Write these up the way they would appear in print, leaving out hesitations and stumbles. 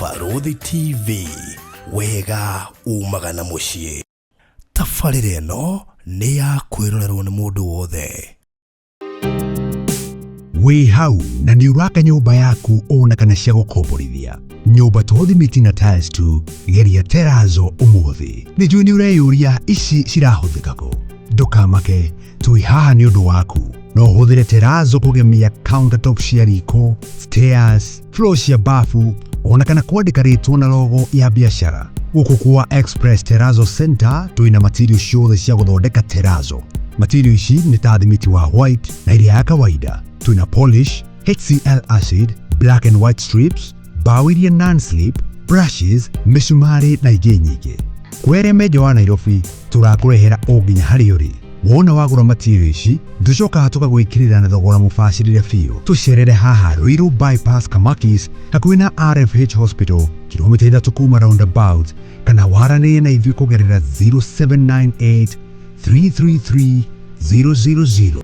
Baruthi TV, wega umaga na muciĩ. Tabarĩra ĩno nĩ ya kwĩrorerwo nĩ mũndũ wothe. Wĩ hau na nĩ ũraka nyũmba yaku ona kana cia gũkomborithia. Nyũmba to thimiti na tiles tu, geria Terrazzo ũmũthĩ. Nĩ njũĩ nĩ ũreyũria ici cirahũthĩka kũ. Ndũkamake, tũĩ haha nĩ ũndũ waku. No ũhũthĩre Terrazzo kũgemia countertop cia riko, stairs, floor cia bafu, ona kana kwandĩka rĩtwa na logo ya biacara. Gũkũ kwa Express Terrazzo Center twĩna material ciothe cia gũthondeka Terrazzo. Material ici nĩ ta thimiti wa white na iria ya kawaida. Twĩna polish, HCl acid, black and white strips, bao iria non-slip, brushes, misumari na ingĩ nyingĩ. Kwere Meja wa Nairobi tũrakũrehera o nginya harĩa ũrĩ. Wona wagũra material ici, tũcokaga tũgagwĩkĩrĩra na thogora mũbacĩrĩre biũ. Tũcerere haha Ruiru bypass Kamakis hakuhĩ na RFH Hospital, kilomita 3 kuma roundabout, kana waranĩrie na ithuĩ kũgerera 0798 333 000.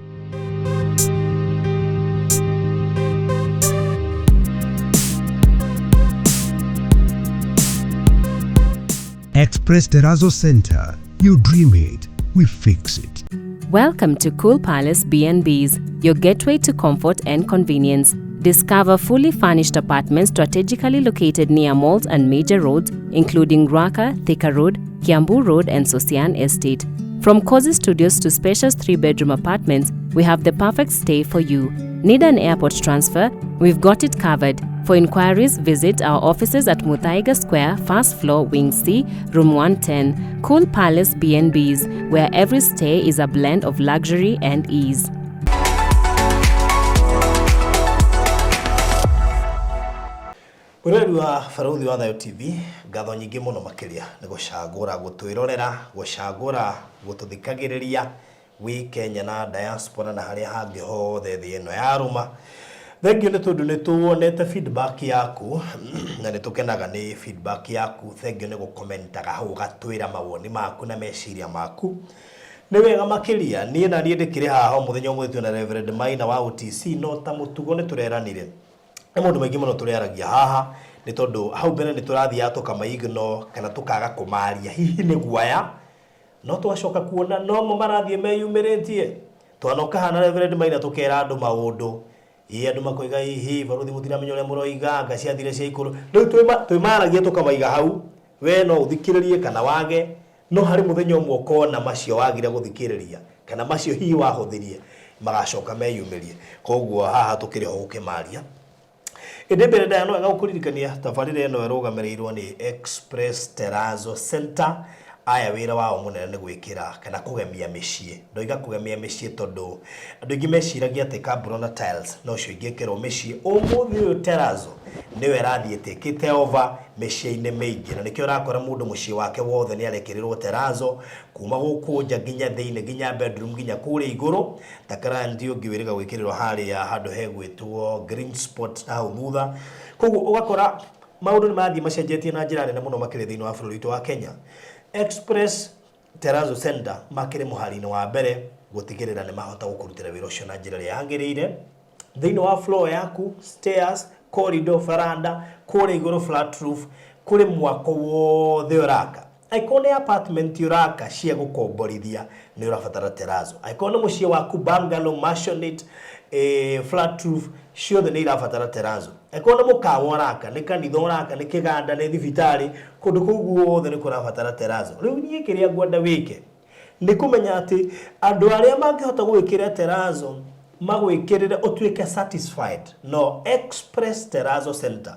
Express Terrazzo Center. You dream it, we fix it. Welcome to Cool Palace B&Bs, your gateway to comfort and convenience. Discover fully furnished apartments strategically located near malls and major roads, including Ruaka, Thika Road, Kiambu Road, and Sosian Estate. From cozy studios to spacious 3-bedroom apartments, we have the perfect stay for you. Need an airport transfer? We've got it covered. For inquiries, visit our offices at Muthaiga Square, first floor, Wing C, room 110. Cool Palace B&Bs, where every stay is a blend of luxury and ease. Ũreri wa Baruthi wa Thayo TV, ngatho nyingĩ mũno makĩria nĩ gũcagũra gũtwĩrorera, gũcagũra gũtũthikagĩrĩria wĩ Kenya na diaspora na harĩa hangĩ hothe thĩ ĩno ya rũma. Thengiũ nĩ tondũ nĩ tuonete feedback yaku na nĩ tũkenaga nĩ feedback yaku. Thengiũ nĩ gũkomentaga hau gatwĩra mawoni maku na meciria maku. Nĩ wega makĩria niĩ na niĩ ndĩkĩrĩ haha mũthenya ũmwe twĩna Reverend Maina wa OTC no ta mũtugo nĩ tũreranire. Nĩ mũndũ maingĩ mũno tũrĩaragia haha nĩ tondũ hau mbere nĩ tũrathiaga tũkamaigno kana tũkaga kũmaria hihi nĩ guaya no twacoka kuona no mo marathiĩ meyumĩrĩtie. Twanoka hana Reverend Maina tũkera andũ maũndũ andũ makoiga hihi Baruthi mũtiramenya ũrĩa mũroiga anga ciathire cia ikũrũ. Rĩu twĩmaragia tũkamaiga hau we no ũthikĩrĩrie kana wage no harĩ mũthenya ũmwe ũkona macio wagire gũthikĩrĩria kana macio hihi wahũthĩrie magacoka meyumĩrie. Koguo haha tũkĩrĩ ho gũkĩmaria. Ĩndĩ mbere ndaya no wega gũkũririkania tabarĩra ĩno ĩrũgamĩrĩirwo nĩ Express Terrazzo Center. Aya wĩra wao mũnene nĩ gwĩkĩra kana kũgemia mĩciĩ. Ndoiga kũgemia mĩciĩ tondũ andũ aingĩ meciragia atĩ kaburo na tiles no cio ingĩkĩrwo mĩciĩ. Ũmũthĩ ũyũ Terrazzo nĩwe rathiĩ ĩtĩkĩte over mĩciĩ-inĩ mĩingĩ na nĩkĩo ũrakora mũndũ mũciĩ wake wothe nĩ arekĩrĩrwo Terrazzo kuma gũkũ nja nginya thĩinĩ nginya bedroom nginya kũrĩa igũrũ. Takarandi ũngĩ wĩrĩga gwĩkĩrĩrwo harĩa handũ hegwĩtwo green spot hau thutha. Koguo ũgakora maũndũ nĩ mathiĩ macenjetie na njĩra nene mũno makĩria thĩinĩ wa bũrũri witũ wa Kenya. Express Terrazzo Center makĩrĩ mũhari-inĩ wa mbere gũtigĩrĩra nĩ mahota gũkũrutĩra wĩra ũcio na njĩra ĩrĩa yagĩrĩire thĩinĩ wa floor yaku, stairs, corridor, veranda, kũrĩa igũrũ flat roof, kũrĩ mwako wothe ũraka. Angĩkorwo nĩ apartment ũraka cia gũkomborithia nĩ ũrabatara Terrazzo. Angĩkorwo nĩ mũciĩ waku bungalow, maisonette, flat roof ciothe nĩ irabatara Terrazzo. Angĩkorwo nĩ mũkawa ũraka, nĩ kanitha ũraka, nĩ kĩganda, nĩ thibitarĩ, kũndũ kũu guothe nĩ kũrabatara Terrazzo. Rĩu niĩ kĩrĩa ngwenda wĩke nĩ kũmenya atĩ andũ arĩa mangĩhota gwĩkĩra Terrazzo magwĩkĩrĩre ũtuĩke satisfied no Express Terrazzo Center.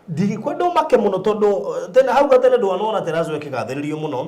Ndikwenda ũmake mũno tondũ tena hau gatene ndwanona Terrazzo ĩkĩgathĩrĩrio mũno.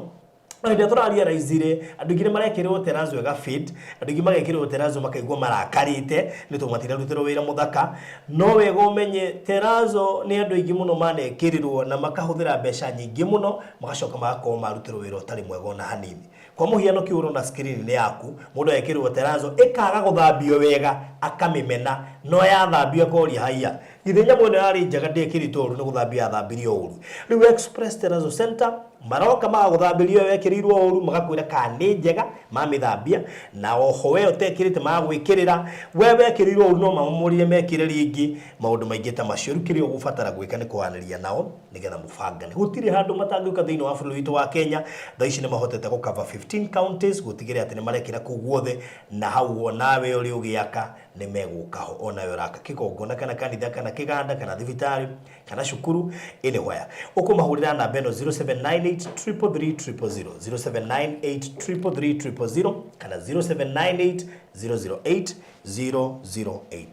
Ndio tũraria raizire andũ aingĩ marekĩrĩrwo Terrazzo ega fit, andũ aingĩ magekĩrĩrwo Terrazzo makaigua marakarĩte nĩ tũmatira rutĩrwo wĩra mũthaka. No wega ũmenye Terrazzo nĩ andũ aingĩ mũno manekĩrĩrwo na makahũthĩra mbeca nyingĩ mũno magacoka magakorwo marutĩrwo wĩra ũtarĩ mwega ona hanini. Kwa mũhiano kĩũrwo na screen-inĩ yaku mũndũ ekĩrĩrwo Terrazzo ĩkaga gũthambio wega akamĩmena no yathambio koria haiya githenya mwene ari njaga ndekirito uru ni guthambia thambirio uru riu Express Terrazzo Center maroka maguthambirio wekirirwo uru magakwira kandi njega mamithambia na oho we utekirite magwikirira we wekirirwo uru no mamurire mekire ringi maundu maingi ta macio rukiri ugubatara gwika ni kuhaniria nao nigetha mubangane gutiri handu matangiuka thiini wa bũrũri witu wa Kenya thaici ni mahotete gukava 15 counties gutigire ati ni marekira kuu guothe na hau onawe uri ugiaka ni megukaho onawe uraka kigongona kana kanitha kana kiganda kana thibitari kana cukuru anywhere ukumahurira namba eno 0798 333 0798 333 kana 0798 008 008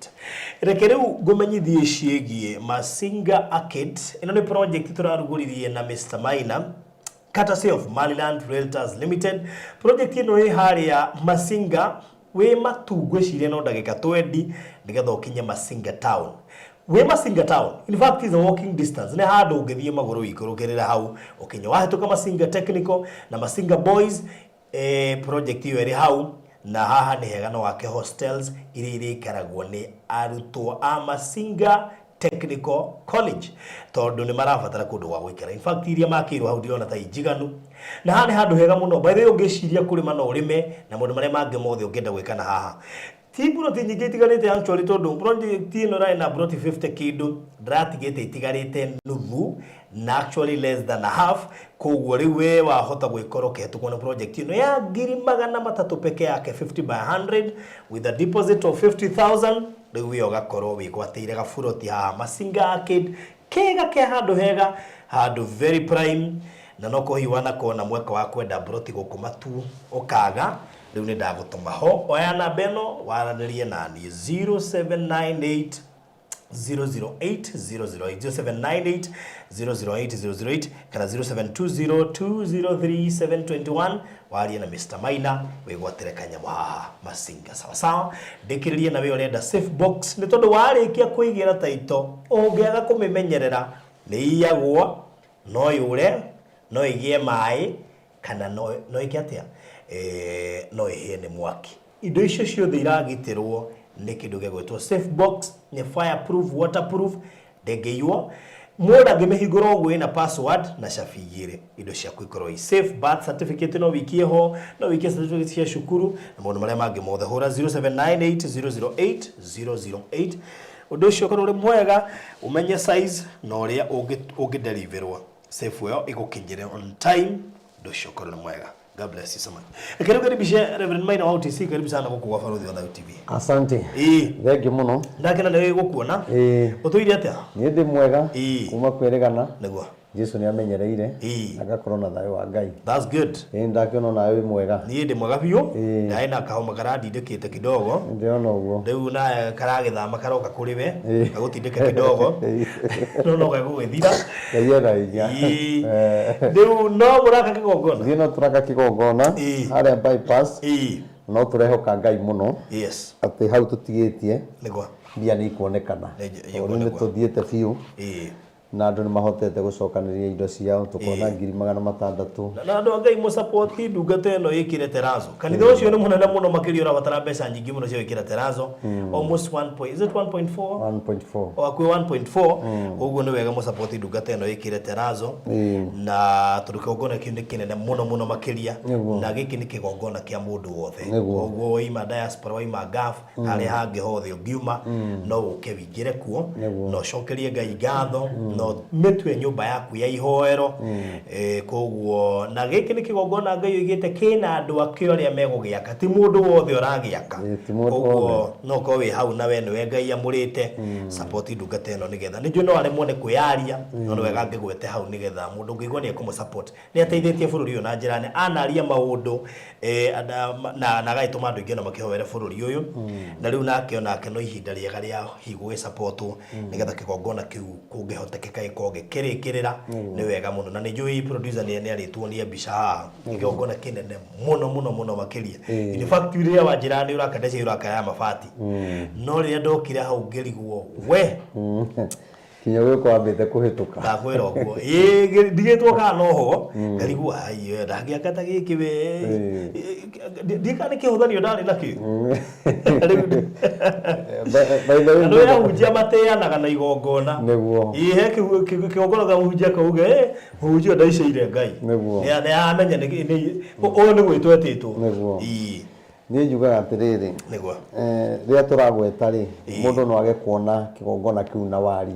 reke riu ngumenyithie ciĩgie Masinga Arcade ino ni project turaruguririe na Mr. Maina courtesy of Maliland Realtors Limited. Project ino ĩ haria Masinga we matungwe ciria no ndagika 20 nigetha ukinye Masinga town. We Masinga town in fact is a walking distance ne handu ungithie maguru ikurukirira hau ukinya wahituka Masinga Technical na Masinga Boys project iyo iri hau na haha ni hega no wake hostels iri karagwo ni arutwo a Masinga Technical College tondu ni marabatara kundu gwa gwikara. In fact iria makirwo hau ndiona ta ijiganu na haha ni handu hega muno by the way ungiciria kurima no urime na mundu maria mangi mothe ungenda gwikana haha tibuno tinyingi itigarite actually tondu project ino rai na broti 50 kindu dratigite itigarite nuthu na actually less than a half koguo riu we wahota gwikoroke tukona project ino ya 300 peke yake 50 by 100 with a deposit of 50,000 riu we ugakorwo wigwateire gafuroti ha Masinga Arcade kega ke handu hega handu very prime na no kuhiwana kona mweka wa kwenda broti gukumatu ukaga riu ni ndagutuma ho oya namba eno waranirie nani 0798 008 008 kana 0720203721 warie na Mr. Maina wigwatire kanyamu haha Masinga sawa sawa ndikiririe na we urenda safe box ni tondu warikia kuigira taito ungiaga kumimenyerera ni iyagwo no yure no igie mai kana no ikiatia no ihie ni mwaki indo icio ciothe iragitirwo ni kindu gegwetwo safe box ni fireproof waterproof ndengeiwo mundu angimihingura ogwo ina password na chabigire indo cia kwikorwo safe birth certificate no wikie ho no wikie certificate cia cukuru na mundu maria mangi mothe hura 0798008008 undu ucio korwo uri mwega umenye size no ria ungideliverwo safe yo igukinyire on time ndu ucio korwo ni mwega. God bless you so much. Karibisha Reverend Maina wa OTC, karibu sana gukugwa Farodhi wa TV. Asante. Thengi muno. Ndakena ndewe gukuona. Utuire atia? Ni ndi mwega. Kuma kweregana. Niguo. Jesu ni amenyereire. Agakorwo na thayo wa Ngai. That's good. Ndakiona nawe mwega. Ni ndi mwega biyo. Ndai na kahoma karandindikite kidogo. Ndiona uguo. Riu na karagithama karoka kuri we. Agutindika kidogo. No gagugithira. Kayera inya. Riu no muraka kigongona. Zino turaka kigongona. Are bypass. No turehoka Ngai muno. Yes. Ati hau tutigitie. Niguo. Bia ni kuonekana. Ni tuthiete fiu. Na andu ni mahotete gucokaniria indo ciao tukona 600,000 na andu Ngai mu support ndungata eno ikire Terrazzo kanitha ucio ni munene muno makiria urabatara mbeca nyingi muno cio ikira Terrazzo almost 1.4 o akwi 1.4 uguo ni wega mu support ndungata eno ikire Terrazzo na turikogona kindi kinene muno makiria na giki ni kigongona kia mundu wothe uguo ima diaspora ima gaf hali hangi hothe ungiuma no ukewingire kuo no cokerie Ngai ngatho no mitwe nyumba yaku ya ihoero koguo na giki ni kigongona Ngai oigite kina andu akio ria megugiaka ti mundu wothe uragiaka koguo no ko wi hau na we ni Ngai amurite support ndungata eno nigetha ni no are mwone kwiaria no wega ngigwete hau nigetha mundu ngigwa ni kumu support ni ateithitie bururi uyu na njira ne anaria maundu na gaituma andu ingena makihoere bururi uyu na riu nake onake no ihinda riega ria higwe support nigetha kigongona kiu kungihoteke kai koge kirikirira ni wega muno na ni njui producer ni arituonia mbica haha kigongona kinene muno makiria in fact ria wa njira ni urakadece urakaya mabati no ria ndokire hau ngiriguo we kinya we kwa mbete kuhituka ndakwira uguo ndigitwo kana no ho ngarigua aiyo ndagiakata giki we ndikane kihuthanio ndari naki Ndio ya hujia mateana kana igongona. Niguo. Ihe kigongona ga hujia kauge hujia ndaisha ile ngai. Niguo. Ne amenya ni o ni gwitwetitwo. Niguo. Ni njugaga atiriri. Niguo. Ria turagweta ri mundu no age kuona kigongona kiu na wari.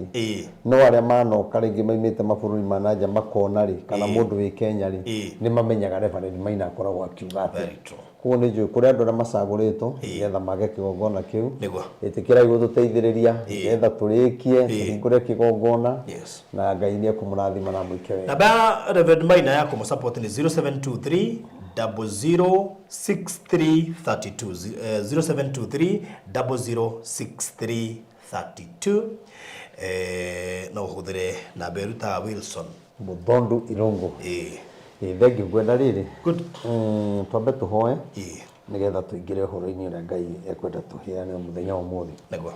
No aria manoka ringi maimite mabururi manaja makona ri kana mundu wi Kenya ri ni mamenyaga Reverend Maina akoragwo akiuga ati. Kuo ni njui kuria andu aria macagurĩtwo getha mage kigongona kiu itikira igũ tuteithĩrĩria getha turikie tuhingũre kigongona na Ngai ni ekumũrathima na mwike wega. Namba Reverend Maina ya kumusupport ni 0723 006332 0723 006332 no hudire na beruta Wilson Muthondu Irungu thengiũ kwenda rĩrĩ twambe tuhoe nigetha tuingire ũhoro-inĩ ũrĩa Ngai ekwenda tuheane mũthenya ũmũthĩ. Nĩguo.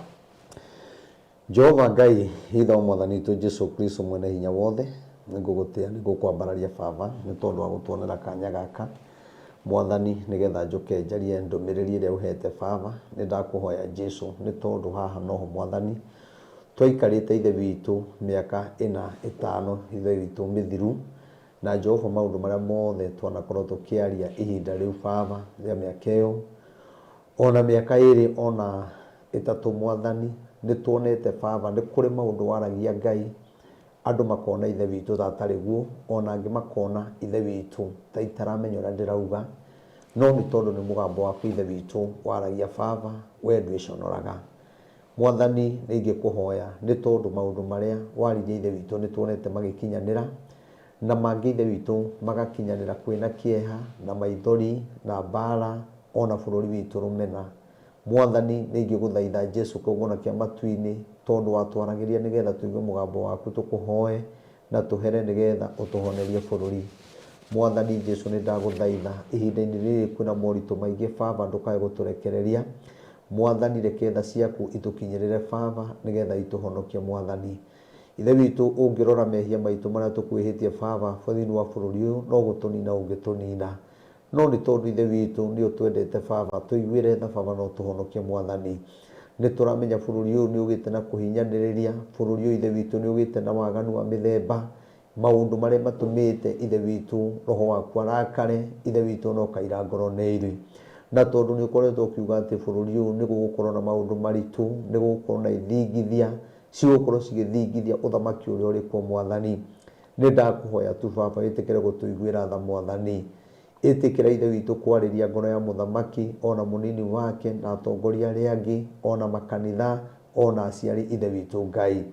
Jehova Ngai hitho mwathani witũ Jesu Kristo mwene hinya wothe nĩngũgũtĩa nĩngũkwambararia baba nĩ tondũ wa gũtuonera kanya gaka mwathani nigetha njoke njarie ndũmĩrĩri ĩrĩa ũhete baba nĩ ndakũhoya Jesu nĩ tondũ haha noho mwathani twaikarĩte ithe witũ mĩaka 5 ithe witũ mĩthiru na Jehova maũndũ marĩa mothe twanakorwo tũkĩaria ihinda rĩu baba rĩa mĩaka ĩyo ona mĩaka 2 ona 3 mwathani nĩ tuonete baba nĩ kũrĩ maũndũ waragia Ngai andũ makona ithe witũ tatarĩ guo ona angĩ makona ithe witũ ta itaramenya ũrĩa ndĩrauga no nĩ tondũ nĩ mũgambo waku ithe witũ waragia baba we ndwĩconoraga mwathani nĩ ingĩkũhoya nĩ tondũ maũndũ marĩa waririe ithe witũ nĩ tuonete magĩkinyanĩra na mangĩ ithe witũ magakinyanĩra kwĩna kĩeha na maithori na mbara ona bũrũri witũ rũmena mwathani nĩ ingĩgũthaitha Jesu kũgona kĩa matu-inĩ tondũ watwaragĩria nigetha tuigue mũgambo waku tũkũhoe na tũhere nigetha ũtũhonerie bũrũri mwathani Jesu nĩ ndagũthaitha ihinda-inĩ rĩrĩ kwĩna moritũ maingĩ baba ndũkae gũtũrekereria mwathani reke tha ciaku itukinyĩrĩre baba nigetha ituhonokie mwathani ithe witũ ũngĩrora mehia maitũ marĩa tũkwĩhĩtie baba thĩinĩ wa bũrũri ũyũ no gũtũnina ũngĩtũnina no nĩ tondũ ithe witũ nĩ ũtwendete baba tũiguĩre tha baba no tũhonokie mwathani nĩ tũramenya bũrũri ũyũ nĩ ũgĩte na kũhinyanĩrĩria bũrũri ũyũ ithe witũ nĩ ũgĩte na waganu wa mĩthemba maũndũ marĩa matũmĩte ithe witũ roho waku arakare ithe witũ no kaira ngoro nĩ na tondũ nĩ ũkoretwo ũkiuga atĩ bũrũri ũyũ nĩ gũgũkorwo na maũndũ maritũ nĩ gũgũkorwo na ithingithia cigũkorwo cigĩthingithia ũthamaki ũrĩa ũrĩ kuo mwathani nĩ ndakũhoya tu baba ĩtĩkĩre gũtũiguĩra tha mwathani ĩtĩkĩra ithe witũ kwarĩria ngoro ya mũthamaki ona mũnini wake na atongoria arĩa angĩ ona makanitha ona aciari ithe witũ Ngai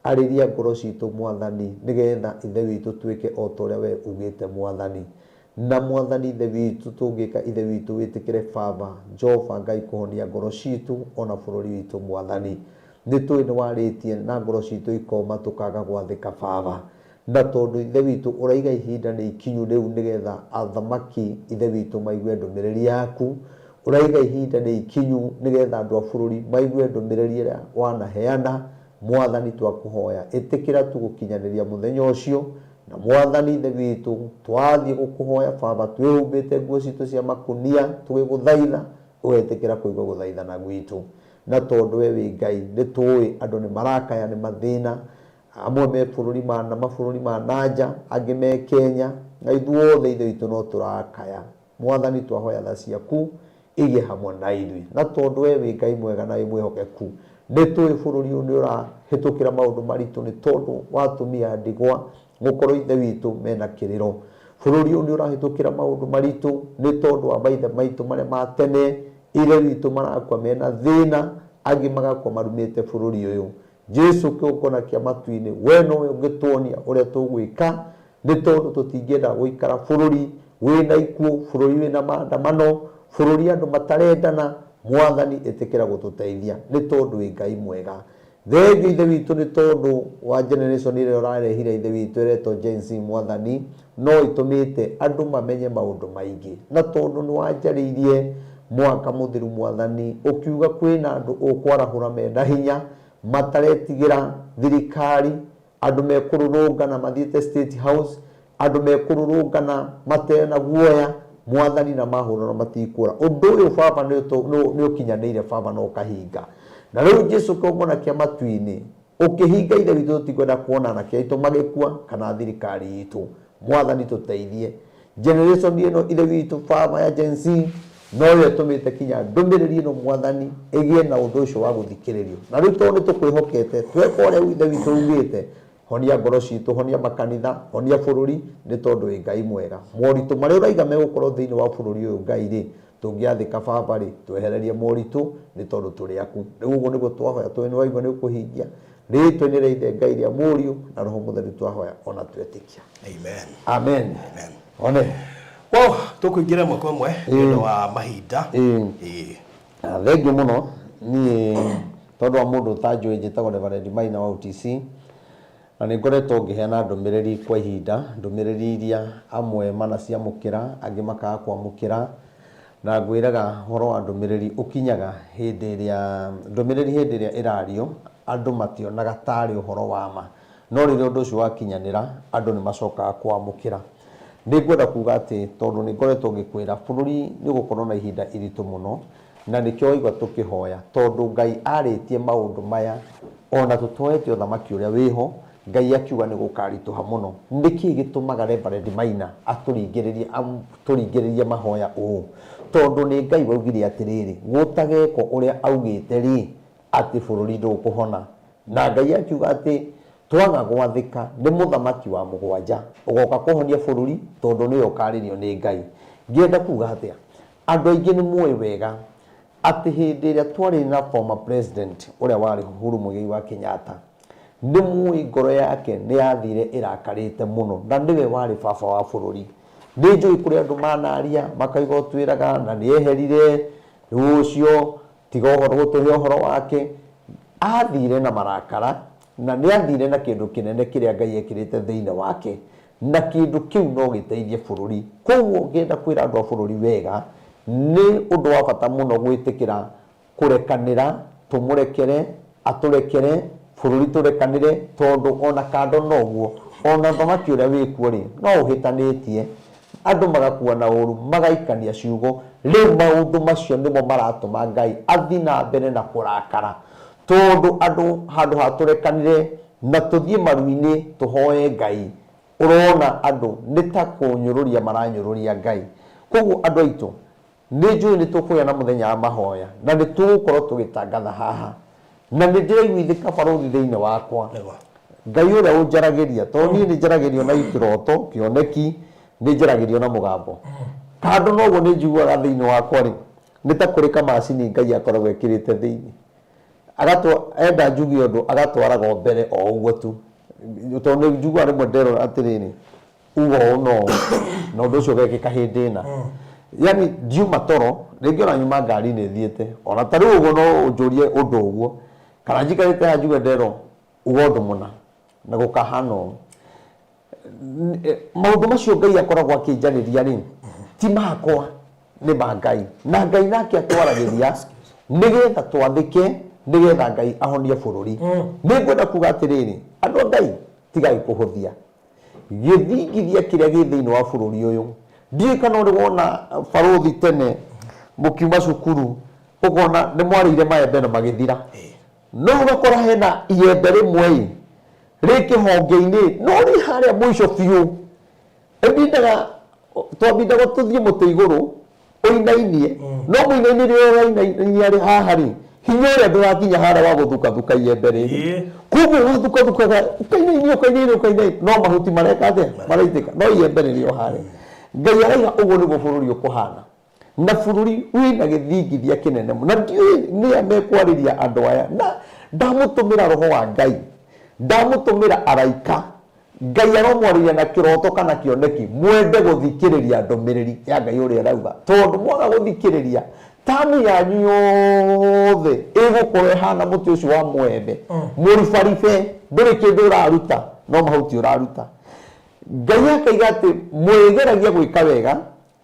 arĩria ngoro citũ mwathani nigetha ithe witũ tuĩke o ta ũrĩa we ugĩte mwathani na mwathani ithe witũ tũngĩka ithe witũ wĩtĩkĩre baba Jehova Ngai kũhonia ngoro citũ ona bũrũri witũ mwathani nĩ tũĩ nĩ warĩtie na ngoro citũ ikoma tũkaga gwathĩka baba na tondũ ithe witũ ũraiga ihinda nĩ ikinyu rĩu nigetha athamaki ithe witũ maigue ndũmĩrĩri yaku ũraiga ihinda nĩ ikinyu nigetha andũ a bũrũri maigue ndũmĩrĩri ĩrĩa wanaheana mwathani twakũhoya ĩtĩkĩra tũgũkinyanĩria mũthenya ũcio na mwathani ithe witũ twathiĩ gũkũhoya baba twĩhumbĩte nguo citũ cia makunia tũgĩgũthaitha ũgetĩkĩra kũigua gũthaithana gwitũ na tondũ we wĩ Ngai nĩ tũĩ andũ nĩ marakaya nĩ mathĩna amwe me bũrũri na mabũrũri ma nanja angĩ me Kenya na ithuothe ithe witũ no tũrakaya mwathani twahoya tha ciaku igĩe hamwe na ithuĩ na tondũ we wĩ Ngai mwega na wĩ mwĩhokeku nĩ tũĩ bũrũri ũyũ nĩ ũrahĩtũkĩra maũndũ maritũ nĩ tondũ watumia ndigwa gũkorwo ithe witũ mena kĩrĩro bũrũri ũyũ nĩ ũrahĩtũkĩra maũndũ maritũ nĩ tondũ wa maithe maitũ marĩa ma tene ithe witũ marakua mena thĩna angĩ magakua marumĩte bũrũri ũyũ Jesu kĩũngona kĩa matu-inĩ we nowe ũngĩtuonia ũrĩa tũgwĩka nĩ tondũ tũtingĩenda gũikara bũrũri wĩna ikuũ bũrũri wĩna maandamano bũrũri andũ matarendana mwathani ĩtĩkĩra gũtũteithia nĩ tondũ wĩ Ngai mwega thengio ithe witũ nĩ tondũ wa generation ĩrĩa ũrarehire ithe witũ ĩretwo Gen Z mwathani no ĩtũmĩte andũ mamenye maũndũ maingĩ na tondũ nĩ wanjarĩirie mwaka mũthiru mwathani ũkiuga kwĩna andũ ũkwarahũra mena hinya mataretigĩra thirikari andũ mekũrũrũngana mathiĩte State House andũ mekũrũrũngana matena guoya mwathani na mahũra matikũra ũndũ ũyũ baba nĩ ũkinyanĩire baba no kahinga na rĩu Jesu kaumana kĩa matu-inĩ ũkĩhinga ithe witũ tũtikwenda kuona na kĩa itũ magĩkua kana thirikari itũ mwathani tũteithie generation ĩno ithe witũ baba ya Gen Z no yo tumite kinya ndũmĩrĩri ĩno mwathani ĩgĩe na ũndũ ũcio wa gũthikĩrĩrio na rĩu tondũ nĩtũkwĩhokete tweka ũrĩa ithe witũ ugĩte honia ngoro citũ honia makanitha honia bũrũri nĩ tondũ wĩ Ngai mwega moritũ marĩa ũraiga megũkorwo thĩinĩ wa bũrũri ũyũ Ngai rĩ tũngĩathĩka baba rĩ twehererie moritũ nĩ tondũ tũrĩ aku rĩu ũguo nĩguo twahoya twene waigua nĩ ũkũhingia rĩtwa-inĩ rĩa ithe Ngai rĩa mũriũ na roho mũtheru twahoya ona twetĩkia amen one wow tũkũingĩra mwaka ũmwe nĩ wa mahinda thengiũ mũno niĩ tondũ wa mũndũ ũtanjũĩ njĩtagwo Reverend Maina wa UTC na nĩ ngoretwo ngĩheana ndũmĩrĩri kwa ihinda ndũmĩrĩri iria amwe manaciamũkĩra angĩ makaga kwamũkĩra na ngwĩraga horo wa ndũmĩrĩri ũkinyaga hĩndĩ ĩrĩa ĩrario andũ mationaga tarĩ ũhoro wa ma no rĩrĩa ũndũ ũcio wakinyanĩra andũ nĩ macokaga kwamũkĩra nĩ ngwenda kuga atĩ tondũ nĩ ngoretwo ngĩkwĩra bũrũri nĩ ũgũkorwo na ihinda iritũ mũno na nĩkĩo waigua tũkĩhoya tondũ Ngai arĩtie maũndũ maya ona tũtoete ũthamaki ũrĩa wĩho Ngai akiuga nĩ gũkaritũha mũno nĩkĩ gĩtũmaga Reverend Maina atũringĩrĩrie mahoya ũũ tondũ nĩ Ngai waugire atĩrĩrĩ gũtageko ũrĩa augĩte rĩ atĩ bũrũri ndũkũhona na Ngai akiuga atĩ twaga gwathĩka nĩ mũthamaki wa mũgwanja ũgoka kũhonia bũrũri tondũ nĩwe ũkarĩrio nĩ Ngai ngĩenda kuga atĩa andũ aingĩ nĩ muoĩ wega atĩ hĩndĩ ĩrĩa twarĩ na former president ũrĩa warĩ Uhuru Muigai wa Kenyatta nĩ muoĩ ngoro yake nĩ yathire ĩrakarĩte mũno na nĩwe warĩ baba wa bũrũri nĩ njũĩ kũrĩ andũ manaria makaiga twĩraga na nĩ eherire rũcio tiga ũhoro gũtũhe ũhoro wake athire na marakara na nĩ athire na kĩndũ kĩnene kĩrĩa Ngai ekĩrĩte thĩinĩ wake na kĩndũ kĩu no gĩteithie bũrũri koguo ngenda kwĩra andũ a bũrũri wega nĩ ũndũ wa bata mũno gwĩtĩkĩra kũrekanĩra tũmũrekere atũrekere bũrũri tũrekanĩre tondũ ona kando noguo ona thamaki ũrĩa wĩkuo rĩ no ũhĩtanĩtie andũ magakua na ũru magaikania ciugo rĩu maũndũ macio nĩmo maratũma Ngai athi na mbere na kũrakara tondũ andũ handũ ha tũrekanĩre na tũthiĩ maru-inĩ tũhoe Ngai ũrona andũ nĩ ta kũnyũrũria maranyũrũria Ngai koguo andũ aitũ nĩ njũĩ nĩ tũkũgĩa na mũthenya wa mahoya na nĩ tũgũkorwo tũgĩtangatha haha na nĩ ndĩraiguithĩka barũthi thĩinĩ wakwa Ngai ũrĩa ũnjaragĩria tondũ niĩ nĩ njaragĩrio na ikĩroto kĩoneki nĩ njaragĩrio na mũgambo kando noguo nĩ njiguaga thĩinĩ wakwa rĩ nĩ ta kũrĩ kamacini Ngai akoragwo ekĩrĩte thĩinĩ enda njugie ũndũ agatwaraga mbere o ũguo tu tondũ nĩ njiguaga rĩmwe nderora atĩrĩrĩ uga ũũ na ũndũ ũcio ũgekĩka hĩndĩ ĩna yani ndiuma toro rĩngĩ ona nyuma ngari-inĩ thiĩte ona ta rĩu ũguo no ũnjũrie ũndũ ũguo kana njikarĩte haha njuge ndero uga ũndũ mũna na gũkahana ũũ maũndũ macio Ngai akoragwo akĩnjarĩria rĩ ti makwa nĩ ma Ngai na Ngai nake atwaragĩria nĩgetha twathĩke nĩgetha Ngai ahonie bũrũri nĩ ngwenda kuga atĩrĩrĩ andũ Ngai tigai kũhũthia gĩthingithia kĩrĩa gĩ thĩinĩ wa bũrũri ũyũ ndiĩ kana ũrĩ wona barũthi tene mũkiuma cukuru ũkona nĩ mwarĩire maembe na magĩthira no ũgakora hena iembe rĩmwe rĩ kĩhonge-inĩ no rĩ harĩa mũico biũ twambindaga tũthiĩ mũtĩ igũrũ ũinainie no mũinainie rĩrĩa ũrainainia rĩ haha rĩ hinya ũrĩa ndũrakinya harĩa wa gũthukathuka iembe rĩrĩ koguo gũthukathukaga ũkainainie no mahuti mareka atĩa maraitĩka no iembe rĩrĩ o harĩa Ngai araiga ũguo nĩguo bũrũri ũkũhana na bũrũri wĩna gĩthingithia kĩnene na ndiũĩ nĩa mekwarĩria andũ aya na ndamũtũmĩra roho wa Ngai ndamũtũmĩra araika Ngai aromwarĩria na kĩroto kana kĩoneki mwende gũthikĩrĩria ndũmĩrĩri ya Ngai ũrĩa arauga tondũ mwaga gũthikĩrĩria tamu yanyu yothe ĩgũkorwo ĩhana mũtĩ ũcio wa mwembe mũribaribe ndũrĩ kĩndũ ũraruta no mahuti ũraruta Ngai akaiga atĩ mwĩgeragia gwĩka wega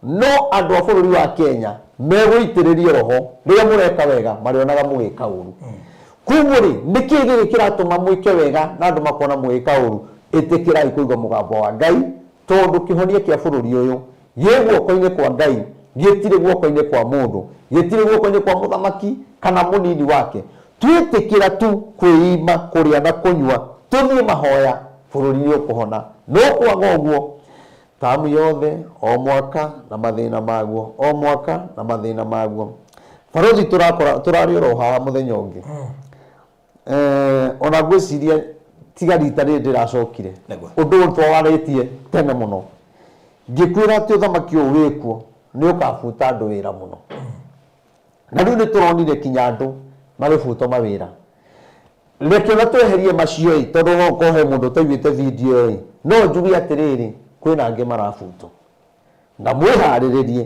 no andũ a bũrũri wa Kenya megũitĩrĩrio roho rĩrĩa mũreka wega marĩonaga mũgĩka ũru koguo rĩ nĩkĩ gĩkĩ kĩratũma mwĩke wega na andũ makona mũgĩka ũru ĩtĩkĩrai kũigua mũgambo wa Ngai tondũ kĩhonia kĩa bũrũri ũyũ gĩ guoko-inĩ kwa Ngai, gĩtirĩ guoko-inĩ kwa mũndũ, gĩtirĩ guoko-inĩ kwa mũthamaki kana mũnini wake. Twĩtĩkĩra tu kwĩima, kũrĩa na kũnyua, tũthiĩ mahoya, bũrũri nĩ ũkũhona. No kwaga ũguo, tamu yothe o mwaka na mathĩna maguo, o mwaka na mathĩna maguo. Barothi tũrarĩ oro haha mũthenya ũngĩ, ona ngwĩciria tiga rita rĩrĩ ndĩracokire, ũndũ ũyũ twawarĩtie tene mũno, ngĩkwĩra atĩ ũthamaki ũyũ wĩkuo nĩ ũkabuta andũ wĩra mũno, na rĩu nĩ tũronire kinya andũ magĩbutwo mawĩra. Reke na tweherie macio tondũ no kohe mũndũ taiguĩte video no njuge atĩrĩrĩ, kwĩna angĩ marabutwo na mwĩharĩrĩrie.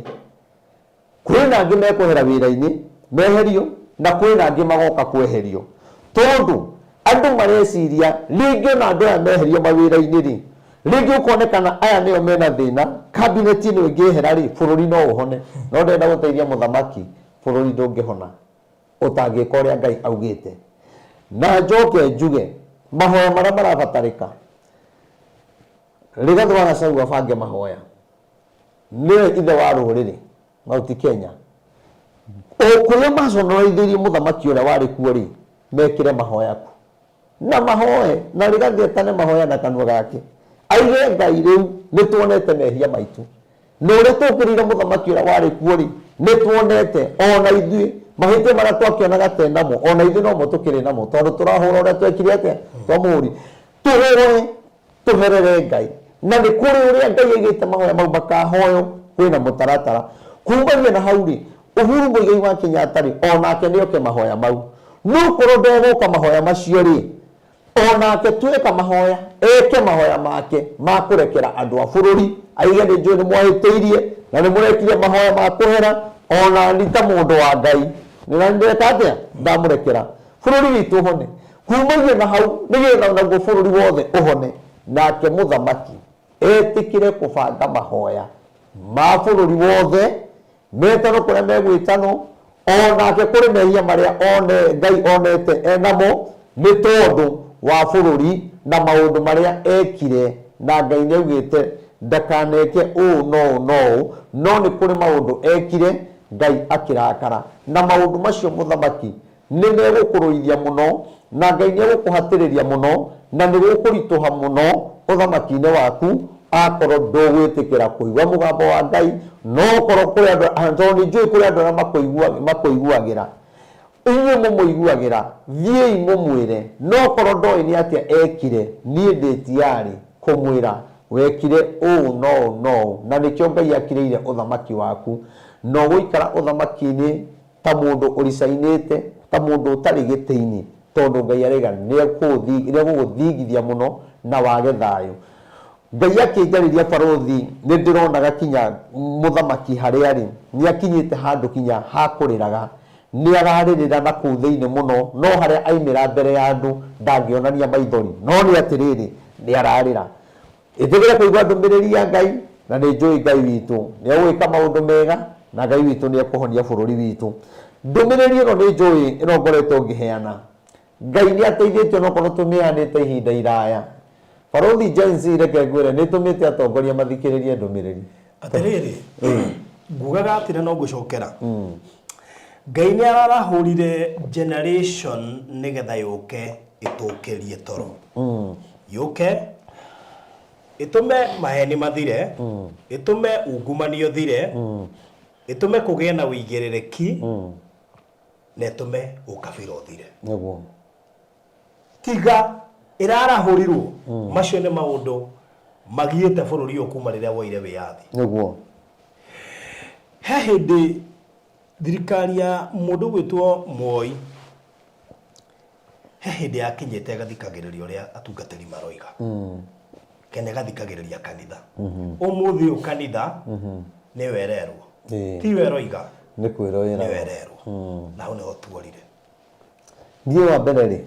Kwĩna angĩ mekwehera wĩra-inĩ meherio, na kwĩna angĩ magoka kweherio, tondũ andũ mareciria rĩngĩ ona andũ aya meherio mawĩra-inĩ rĩ, rĩngĩ ũkonekana aya nĩo mena thĩna, cabinet ĩno ĩngĩehera rĩ, bũrũri no ũhone. No ndenda gũteithia mũthamaki, bũrũri ndũngĩhona ũtangĩka ũrĩa Ngai augĩte. Na njoke njuge mahoya marĩa marabatarĩka, Rigathĩ wa Gachagua abange mahoya, nĩwe ithe wa rũrĩrĩ Mount Kenya, o kũrĩa maconorithirie mũthamaki ũrĩa warĩ kuo rĩ, mekĩre mahoya ku na mahoe, na Rigathĩ etane mahoya na kanua gake, aige Ngai rĩu nĩ tuonete mehia maitũ, na ũrĩa tũkĩrĩire mũthamaki ũrĩa warĩ kuo rĩ, nĩ tuonete ona ithuĩ mahĩtia marĩa twakĩonaga te namo, ona ithuĩ nomo tũkĩrĩ namo, tondũ tũrahũra ũrĩa twekire atĩa twamũri. Tũhũre tũherere Ngai, na nĩ kũrĩ ũrĩa Ngai aigĩte mahoya mau makahoywo, kwĩna mũtaratara. Kumagia na hau rĩ, Uhuru Muigai wa Kenyatta rĩ, onake nĩoke mahoya mau. No korwo ndegũka mahoya macio rĩ, onake twĩka mahoya, eke mahoya make ma kũrekera andũ a bũrũri, aige nĩ njũĩ nĩ mwahĩtĩirie na nĩ mũrekire mahoya ma kũhera, ona nĩ ta mũndũ wa Ngai nĩ ndeka atĩa ndamũrekera bũrũri witũ ũhone. Kumagia na hau nĩgetha naguo bũrũri wothe ũhone, nake mũthamaki etĩkĩre kũbanga mahoya ma bũrũri wothe, metano kũrĩa megwĩtanwo, onake kũrĩ mehia marĩa one Ngai onete enamo, nĩ tondũ wa bũrũri na maũndũ marĩa ekire, na Ngai nĩaugĩte ndakaneke ũũ no ũũ, no nĩ kũrĩ maũndũ ekire Ngai akĩrakara, na maũndũ macio mũthamaki nĩ megũkũrũithia mũno, na Ngai nĩegũkũhatĩrĩria mũno, na nĩ gũkũritũha mũno ũthamaki-inĩ waku akorwo ndũgwĩtĩkĩra kũigua mũgambo wa Ngai. No korwo kũrĩ andũ, tondũ nĩ njũĩ kũrĩ andũ arĩa makũiguagĩra, inyuĩ mũmũiguagĩra, thiĩi mũmwĩre, no korwo ndoĩ nĩ atĩa ekire, niĩ ndĩtiarĩ kũmwĩra wekire ũũ no, na nĩkĩo Ngai akirĩire ũthamaki waku, no gũikara ũthamaki-inĩ ta mũndũ ũricainĩte, ta mũndũ ũtarĩ gĩtĩ-inĩ, tondũ Ngai arega nĩegũgũthingithia mũno na wage thayũ. Ngai akĩnjarĩria barothi, nĩ ndĩronaga kinya mũthamaki harĩa arĩ nĩ akinyĩte handũ kinya ha kũrĩraga, nĩ ararĩrĩra na kũu thĩinĩ mũno, no harĩa aimĩra mbere ya andũ ndangĩonania maithori, no nĩ atĩrĩrĩ nĩ ararĩra. Ĩtĩkĩre kũigua ndũmĩrĩri ya Ngai, na nĩ njũĩ Ngai witũ nĩ egwĩka maũndũ mega, na Ngai witũ nĩ ekũhonia bũrũri witũ. Ndũmĩrĩri ĩno nĩ njũĩ ĩno ngoretwo ngĩheana, Ngai nĩ ateithĩtie onokorwo tũmĩheanĩte ihinda iraya. Barothi James reke ngwĩre nĩ tũmĩte atongoria mathikĩrĩrie ndũmĩrĩri. Atĩrĩrĩ, ngugaga atĩrĩ no ngũcokera. Ngai nĩ ararahũrire generation nĩgetha yũke ĩtũkĩrie toro, yũke ĩtũme maheni mathire, ĩtũme ungumania ũthire, ĩtũme kũgĩe na ũigĩrĩrĩki, na ĩtũme ũkabira ũthire. Tiga ĩrarahũrirwo, macio nĩ maũndũ magiĩte bũrũri ũyũ kuma rĩrĩa woire wĩyathi. He hĩndĩ thirikari ya mũndũ gwĩtwo Moi, he hĩndĩ yakinyĩte agathikagĩrĩria ũrĩa atungatĩri maroiga, kene gathikagĩrĩria kanitha. Ũmũthĩ ũyũ kanitha nĩ wererwo, ti weroiga, nĩ kwĩroĩra, nĩ wererwo, na hau nĩho tuorire. Niĩ wa mbere rĩ,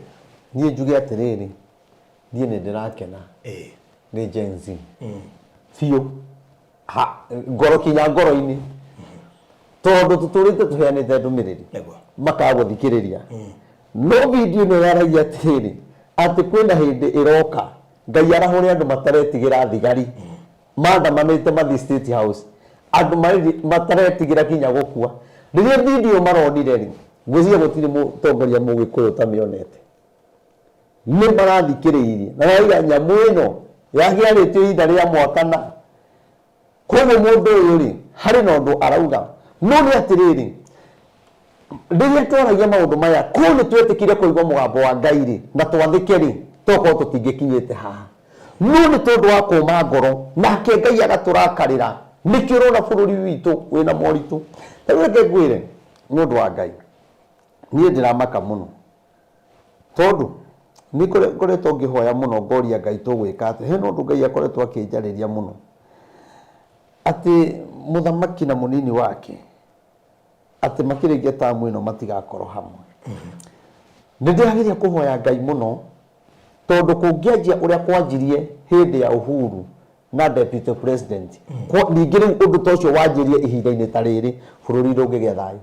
niĩ njuge atĩrĩrĩ, niĩ nĩ ndĩrakena nĩ Gen Z biũ, ngoro kinya ngoro-inĩ, tondũ tũtũrĩte tũheanĩte ndũmĩrĩri makaga gũthikĩrĩria. No video ĩno yaragia atĩrĩrĩ, atĩ kwĩna hĩndĩ ĩroka Ngai arahũre andũ mataretigĩra thigari mandamanĩte mathi State House, andu mataretigira kinya gukua riria video maronire ri ngwiciria gutiri mutongoria mugikuyu tamionete ni marathikiriirie na raiga nyamu ino yagiaritio ihinda ria mwakana koguo mundu uyu ri hari na undu arauga no ni atiriri riria twaragia maundu maya ko ni twetikire kuigwa mugambo wa Ngai ri na twathike ri toko tutingikinyite haha no ni tondu wa kuma ngoro nake Ngai agaturakarira nikio rona bururi witu wina moritu reke ngwire nundu wa Ngai nie ndiramaka muno tondu ni koretwo ngihoya muno ngoria Ngai tugwika ati he nundu Ngai akoretwo akinjariria muno ati muthamaki na munini wake ati makirigia tamu ino matigakorwo hamwe ndirageria kuhoya Ngai muno tondu kungianjia uria kwanjirie hindi ya Uhuru na deputy president ningi riu undu tocio wanjirie ihinda-ini ta riri bururi rungigia thayu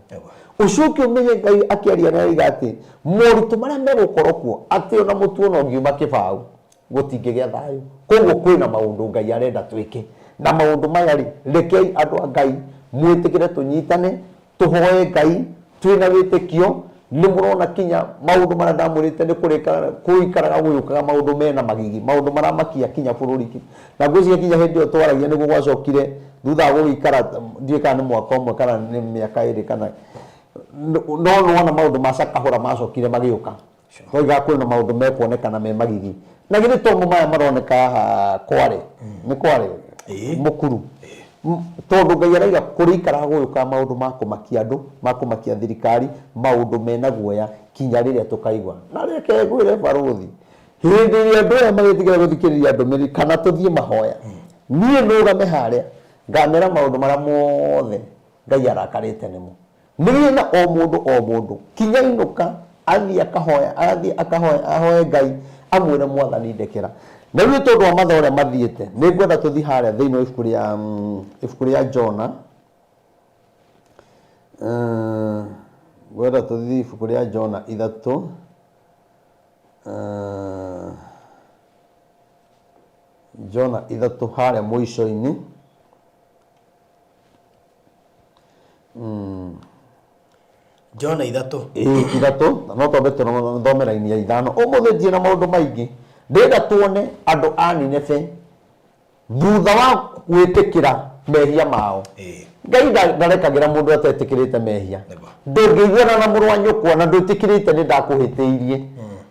ucoke umenye Ngai akiaria na riga ati moritu maria megukorwo kuo ati ona mutu ona ngiuma kibau gutingigia thayu koguo kwina maundu Ngai arenda twike na maundu maya ri rekei andu a Ngai mwitikire tunyitane tuhoe Ngai twina witikio ni murona kinya maundu maria ndamurite ni kuikaraga guyukaga maundu mena magigi maundu maramakia kinya bururi na ngwiciria kinya hindi yo twaragia niguo gwacokire thutha wa guikara ndieka ni mwaka umwe kana ni miaka iri kana no wona maundu macakahura macokire magiuka oiga kwina maundu mekuonekana me magigi na githĩ tomu maya maroneka Kware ni Kware mukuru tondu Ngai araiga kurikara guyuka maundu makumakia andu makumakia thirikari maundu mena guoya kinya riria tukaigwa na reke ngwire baruthi hindi iria andu aya magitigera guthikiriria andu miri kana tuthie mahoya nie nugame haria ngamera maundu maria mothe Ngai arakarite nimo niri na o mundu kinya inuka athie akahoya ahoe Ngai amwire mwathani ndekera na riu tondu wa matha uria mathiite ni ngwenda tuthi haria thiini wa ibuku ria Jona ngwenda tuthi ibuku ria Jona 3 Jona 3 haria mwico-ini Jona 3 3 no twambe tuthomera ini ya 5 umuthi ndie na maundu maingi ndenda tuone andu a Nineve thutha wa gwitikira mehia mao Ngai ndarekagira mundu atetikirite mehia ndungiguana na muru wa nyukwa na ndutikirite ni ndakuhitiirie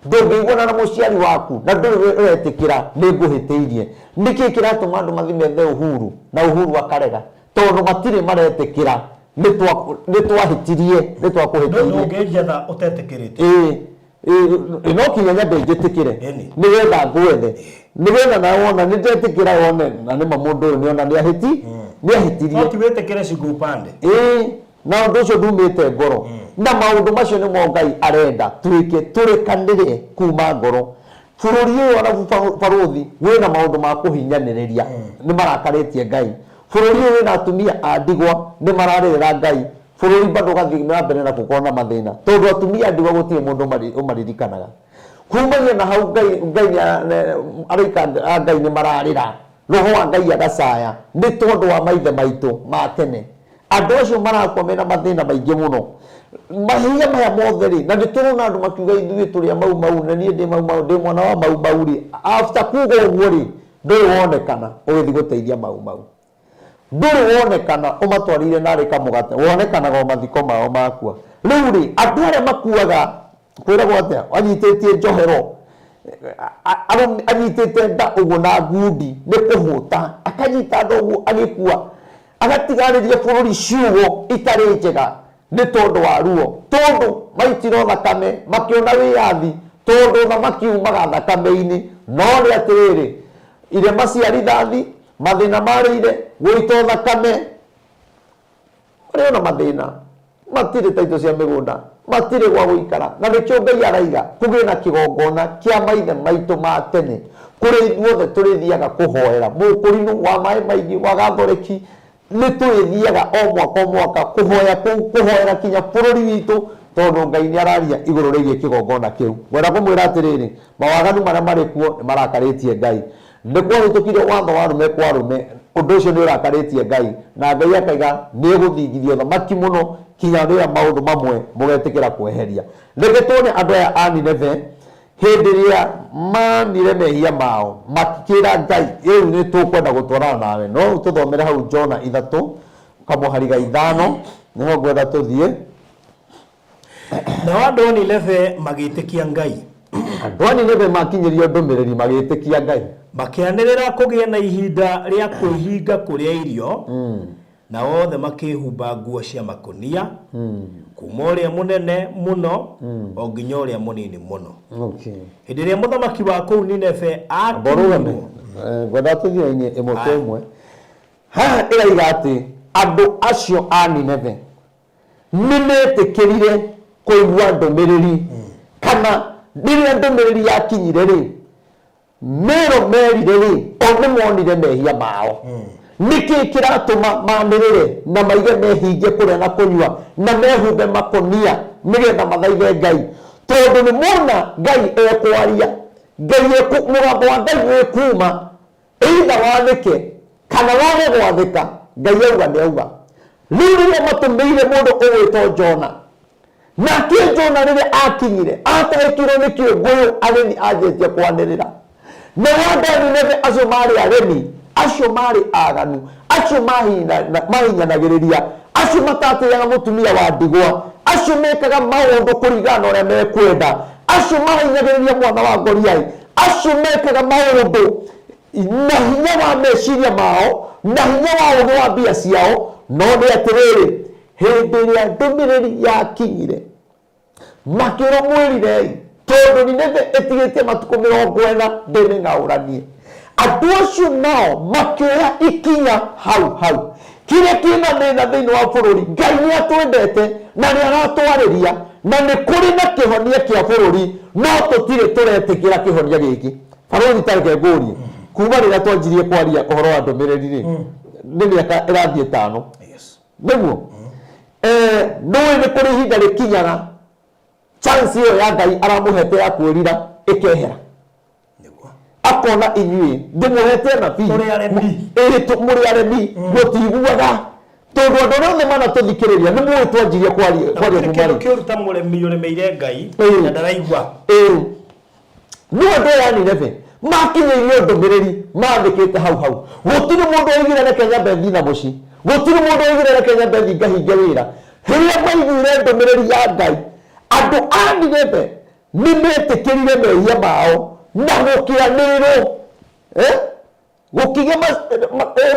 ndungiguana na muciari waku na nduretikira ni nguhitiirie niki kiratuma andu mathimethe Uhuru na Uhuru akarega tondu matire maretikira ni twahitirie ni twakuhitiirie ngejetha utetikirite no kinya nyambe njitikire nigetha ngwethe nigetha na wona ni ndetikira wone na ni mundu ni ona ni ahitirie ti wetikire cigu pande na undu ucio ndumite ngoro na maundu macio ni mo Ngai arenda twike turikanire kuma ngoro bururi uyu ona baruthi wina maundu ma kuhinyaniriria ni marakaritie Ngai bururi uyu wina atumia a ndigwa ni mararira Ngai bururi bado gathii na mbere na gukona mathina tondu atumia ndigwa gutire mundu umaririkanaga kumania na hau Ngai araika Ngai ni mararira roho wa Ngai agacaya ni tondu wa maithe maitu ma tene andu acio marakwa mena mathina maingi muno mahia maya mothe ri na nditurona andu makiuga ithuĩ tũrĩa mau na niĩ ndĩ mau ndĩ mwana wa mau ri after kuga ũguo ri ndũrĩ wonekana ũgĩthiĩ gũteithia mau ndũrĩ wonekana ũmatwarire narĩ kamũgate wonekanaga o mathiko mao makua rĩu ri andũ arĩa makuaga kwĩragwo atĩa anyitĩtie njohero anyitĩte nda ũguo na ngundi nĩ kũhũta akanyita nda ũguo agĩkua agatigarĩria bũrũri ciugo itarĩ njega nĩ tondu wa ruo tondu maitiro thakame makiona wiyathi tondu thamaki umaga thakame-inĩ no nĩ atĩrĩrĩ irema cia rithathi mathĩna marĩire gũitwo thakame marĩ ona mathĩna matirĩ taito cia mĩgũnda matirĩ gwa gũikara na nĩkĩo Ngai araiga kũgĩe na kĩgongona kĩa maithe maitũ ma tene kũrĩa ithuothe tũrĩthiaga kũhoera mũkũrinũ wa maĩ maingĩ wa gathoreki nĩ twĩthiaga o mwaka kũhoera kinya bũrũri witũ tondu Ngai nĩ araria igũrũ rĩgiĩ kĩgongona kĩu ngwenda kũmwĩra atĩrĩrĩ mawaganu marĩa marĩ kuo nĩ marakarĩtie Ngai nĩ kwahĩtũkire watho wa arũme kwa arũme, ũndũ ũcio nĩ ũrakarĩtie Ngai, na Ngai akaiga nĩ ũgũthingithia ũthamaki mũno kinya rĩrĩa maũndũ mamwe mũgetĩkĩra kweheria. Reke tuone andũ aya a Nineve hĩndĩ ĩrĩa manire mehia mao makĩra Ngai, rĩu nĩ tũkwenda gũtwarana nawe. No tũthomere hau Jona 3 kamũhari ga 5 nĩho ngwenda tũthiĩ. Nao andũ a Nineve magĩtĩkia Ngai. Andũ a Nineve makinyĩrio ndũmĩrĩri magĩtĩkia Ngai, makĩanĩrĩra kũgĩa na ihinda rĩa kwĩhinga kũrĩa irio, na othe makĩhumba nguo cia makũnia, kuma ũrĩa mũnene mũno o nginya ũrĩa mũnini mũno. Hĩndĩ ĩrĩa mũthamaki wa kũu Nineve akinyirwo, ngwenda tũthiĩ ĩmwe kwa ĩmwe. Haha ĩraiga atĩ andũ acio a Nineve nĩmetĩkĩrire kũigua ndũmĩrĩri, kana rĩrĩa ndũmĩrĩri yakinyire rĩ, mero merire rĩ, o nĩmonire mehia mao. Nĩkĩ kĩratũma manĩrĩre na maige mehinge kũrĩa na kũnyua na mehumbe makũnia nĩgetha mathaithe Ngai? Tondũ nĩ mona Ngai ekwaria, Ngai mũgambo wa Ngai wĩkuma, either wathĩke kana wage gwathĩka, Ngai auga nĩ auga. Rĩu rĩrĩa matũmĩire mũndũ ũgwĩtwo Jona, nake Jona rĩrĩa akinyire atahĩkirwo nĩ kĩũngũyũ ageni anjĩtie kwanĩrĩra, na andũ a Nineve acio marĩ aremi, acio marĩ aganu, acio mahinyanagĩrĩria, acio matatĩaga mũtumia wa ndigwa, acio mekaga maũndũ kũringana na ũrĩa mekwenda, acio mahinyagĩrĩria mwana wa ngoriai, acio mekaga maũndũ na hinya wa meciria mao na hinya wa ũgĩ wa mbia ciao. No nĩ atĩrĩrĩ, hĩndĩ ĩrĩa ndũmĩrĩri yakinyire makĩrwo mwĩrirei, tondũ Nineve ĩtigĩtie matukũ 40 ndĩmĩng'aũranie. Andũ acio nao makĩoya ikinya hau. Kĩrĩa kĩna thĩna thĩinĩ wa bũrũri, Ngai nĩ atwendete na nĩ aratwarĩria, na nĩ kũrĩ na kĩhonia kĩa bũrũri, no tũtirĩ tũretĩkĩra kĩhonia gĩkĩ. Barũthi tareke ngũrie, kuma rĩrĩa twanjirie kwaria ũhoro wa ndũmĩrĩri rĩ, nĩ mĩaka ĩrathiĩ 5 nĩguo. Nĩũĩ nĩ kũrĩ ihinda rĩkinyaga chance ĩyo ya Ngai aramũhete ya kwĩrira ĩkehera, akona inyuĩ ndĩmũhete nabii mũrĩ aremi mũtiguaga, tondũ andũ arĩa othe manatũthikĩrĩria nĩ mũĩ twanjirie kwaria kumari kĩruta mũremi ũremeire Ngai na ndaraigua. Nĩ andũ aya Nineve makinyĩirio ndũmĩrĩri mandĩkĩte hau. Gũtirĩ mũndũ oigire reke nyambe thiĩ na mũciĩ, gũtirĩ mũndũ oigire reke nyambe thiĩ ngahinge wĩra. Rĩrĩa maiguire ndũmĩrĩri ya Ngai, andũ a Nineve nĩmetĩkĩrire mehia mao na gũkĩanĩrĩrwo, gũkĩgĩa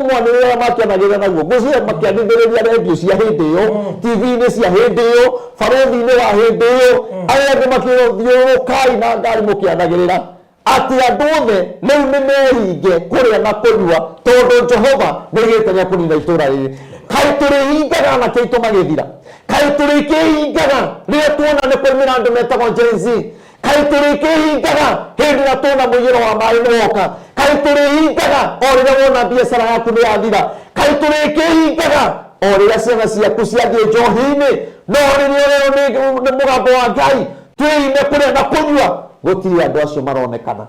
mwanĩrĩra makĩanagĩrĩra naguo, gũcihe makĩanĩrĩria redio cia hĩndĩ ĩyo, TV-inĩ cia hĩndĩ ĩyo, barũthi-inĩ wa hĩndĩ ĩyo, arĩa angĩ makĩthiũrũrũkai na ngari mũkĩanagĩrĩra atĩ andũ othe rĩu nĩ mehinge kũrĩa na kũnyua, tondũ Jehova nĩoigĩte nĩ ekũnina itũũra rĩrĩ. Kaĩ tũrĩhingaga na kĩĩ tũmagĩthira? Kaĩ tũrĩkĩhingaga rĩrĩa tuona nĩ kwaumĩra andũ metagwo Gen Z? Kaĩ tũrĩkĩhingaga hĩndĩ ĩrĩa tuona mũiyũro wa maaĩ nĩwoka? Kaĩ tũrĩhingaga o rĩrĩa wona biacara yaku nĩ yathira? Kaĩ tũrĩkĩhingaga o rĩrĩa ciana ciaku ciathiĩ njohi-inĩ? No rĩrĩa ũreo nĩ mũgambo wa Ngai, twĩhime kũrĩa na kũnyua. Gũtirĩ andũ acio maronekana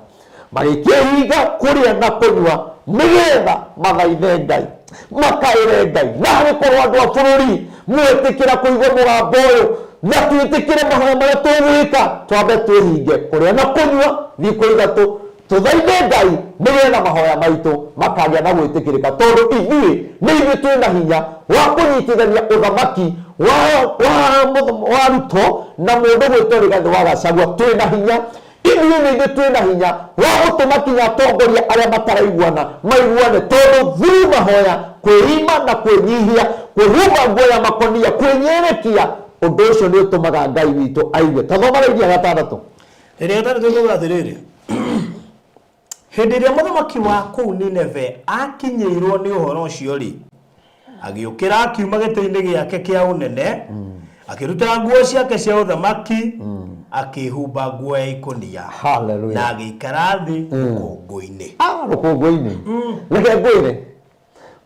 magĩkĩhinga kũrĩa na kũnyua nĩgetha mathaithe Ngai, makaĩre Ngai. Na hagĩkorwo andũ a bũrũri mwĩtĩkĩra kũigua mũgambo ũyũ na twĩtĩkĩre mahoya marĩa tũgwĩka, twambe twĩhinge kũrĩa na kũnyua thikũ ithatũ, tũthaithe Ngai nĩgetha mahoya maitũ makagĩa na gwĩtĩkĩrĩka, tondũ ithuĩ nĩ ithuĩ twĩna hinya wa kũnyitithania ũthamaki wa Ruto na mũndũ gwĩtwo Rigathĩ wa Gachagua. Twĩna hinya ithuĩ, nĩ ithuĩ twĩna hinya wa gũtũma kinya atongoria arĩa mataraiguana maiguane, tondũ through mahoya, kwĩima na kwĩnyihia, kwĩhumba nguo ya makũnia, kwĩnyerekia, ũndũ ũcio nĩ ũtũmaga Ngai witũ aigue. Ta thoma Rĩithia 6. Rĩrĩa tũrauga atĩrĩrĩ, hĩndĩ ĩrĩa mũthamaki wa kũu Nineve akinyĩirwo nĩ ũhoro ũcio rĩ, agĩũkĩra akiuma gĩtĩ-inĩ gĩake kĩa ũnene, akĩruta nguo ciake cia ũthamaki, akĩhumba nguo ya ikũnia, na agĩikara thĩ rũkũngũ-inĩ. Rũkũngũ-inĩ reke ngwĩre,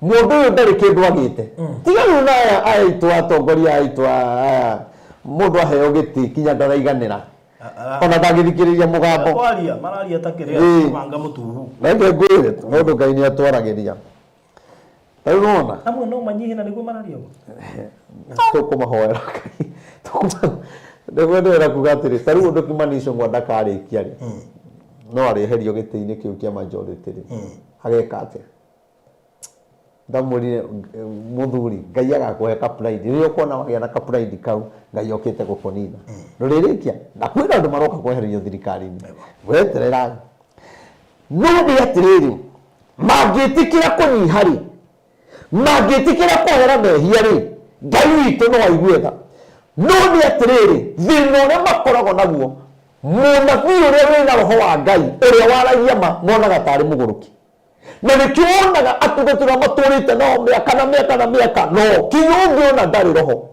mũndũ ũyũ ndarĩ kĩndũ agĩte, tiga rĩu na aya aitũ atongoria aitũ aya, mũndũ aheo gĩtĩ kinya ndaraiganĩra. ona ndagithikiriria mugambo kwaria mararia takiria manga mutuhu na ngwire mundu Ngai ni atwaragiria tayo nona amwe no manyihe na niguo mararia tukumahoera ndegwendera kugatiri taru documentation ngwa ndakarikia ri no areherio giti-ini kiu kia majority ri ageka ate ndamurire muthuri Ngai agakuhe kapride ri ukona wagia na kapride kau Ngai okite gukonina nduririkia ndakwira andu maroka kwehererio thirikari-ini weterera no ni atiriri magitikira kunyiha ri magitikira kwehera mehia ri Ngai witu no aiguetha no ni atiriri thina uria makoragwo naguo munabii uria wina roho wa Ngai uria waragia monaga tari muguruki na nikionaga atugatura maturite no miaka no kiyungiona ndari roho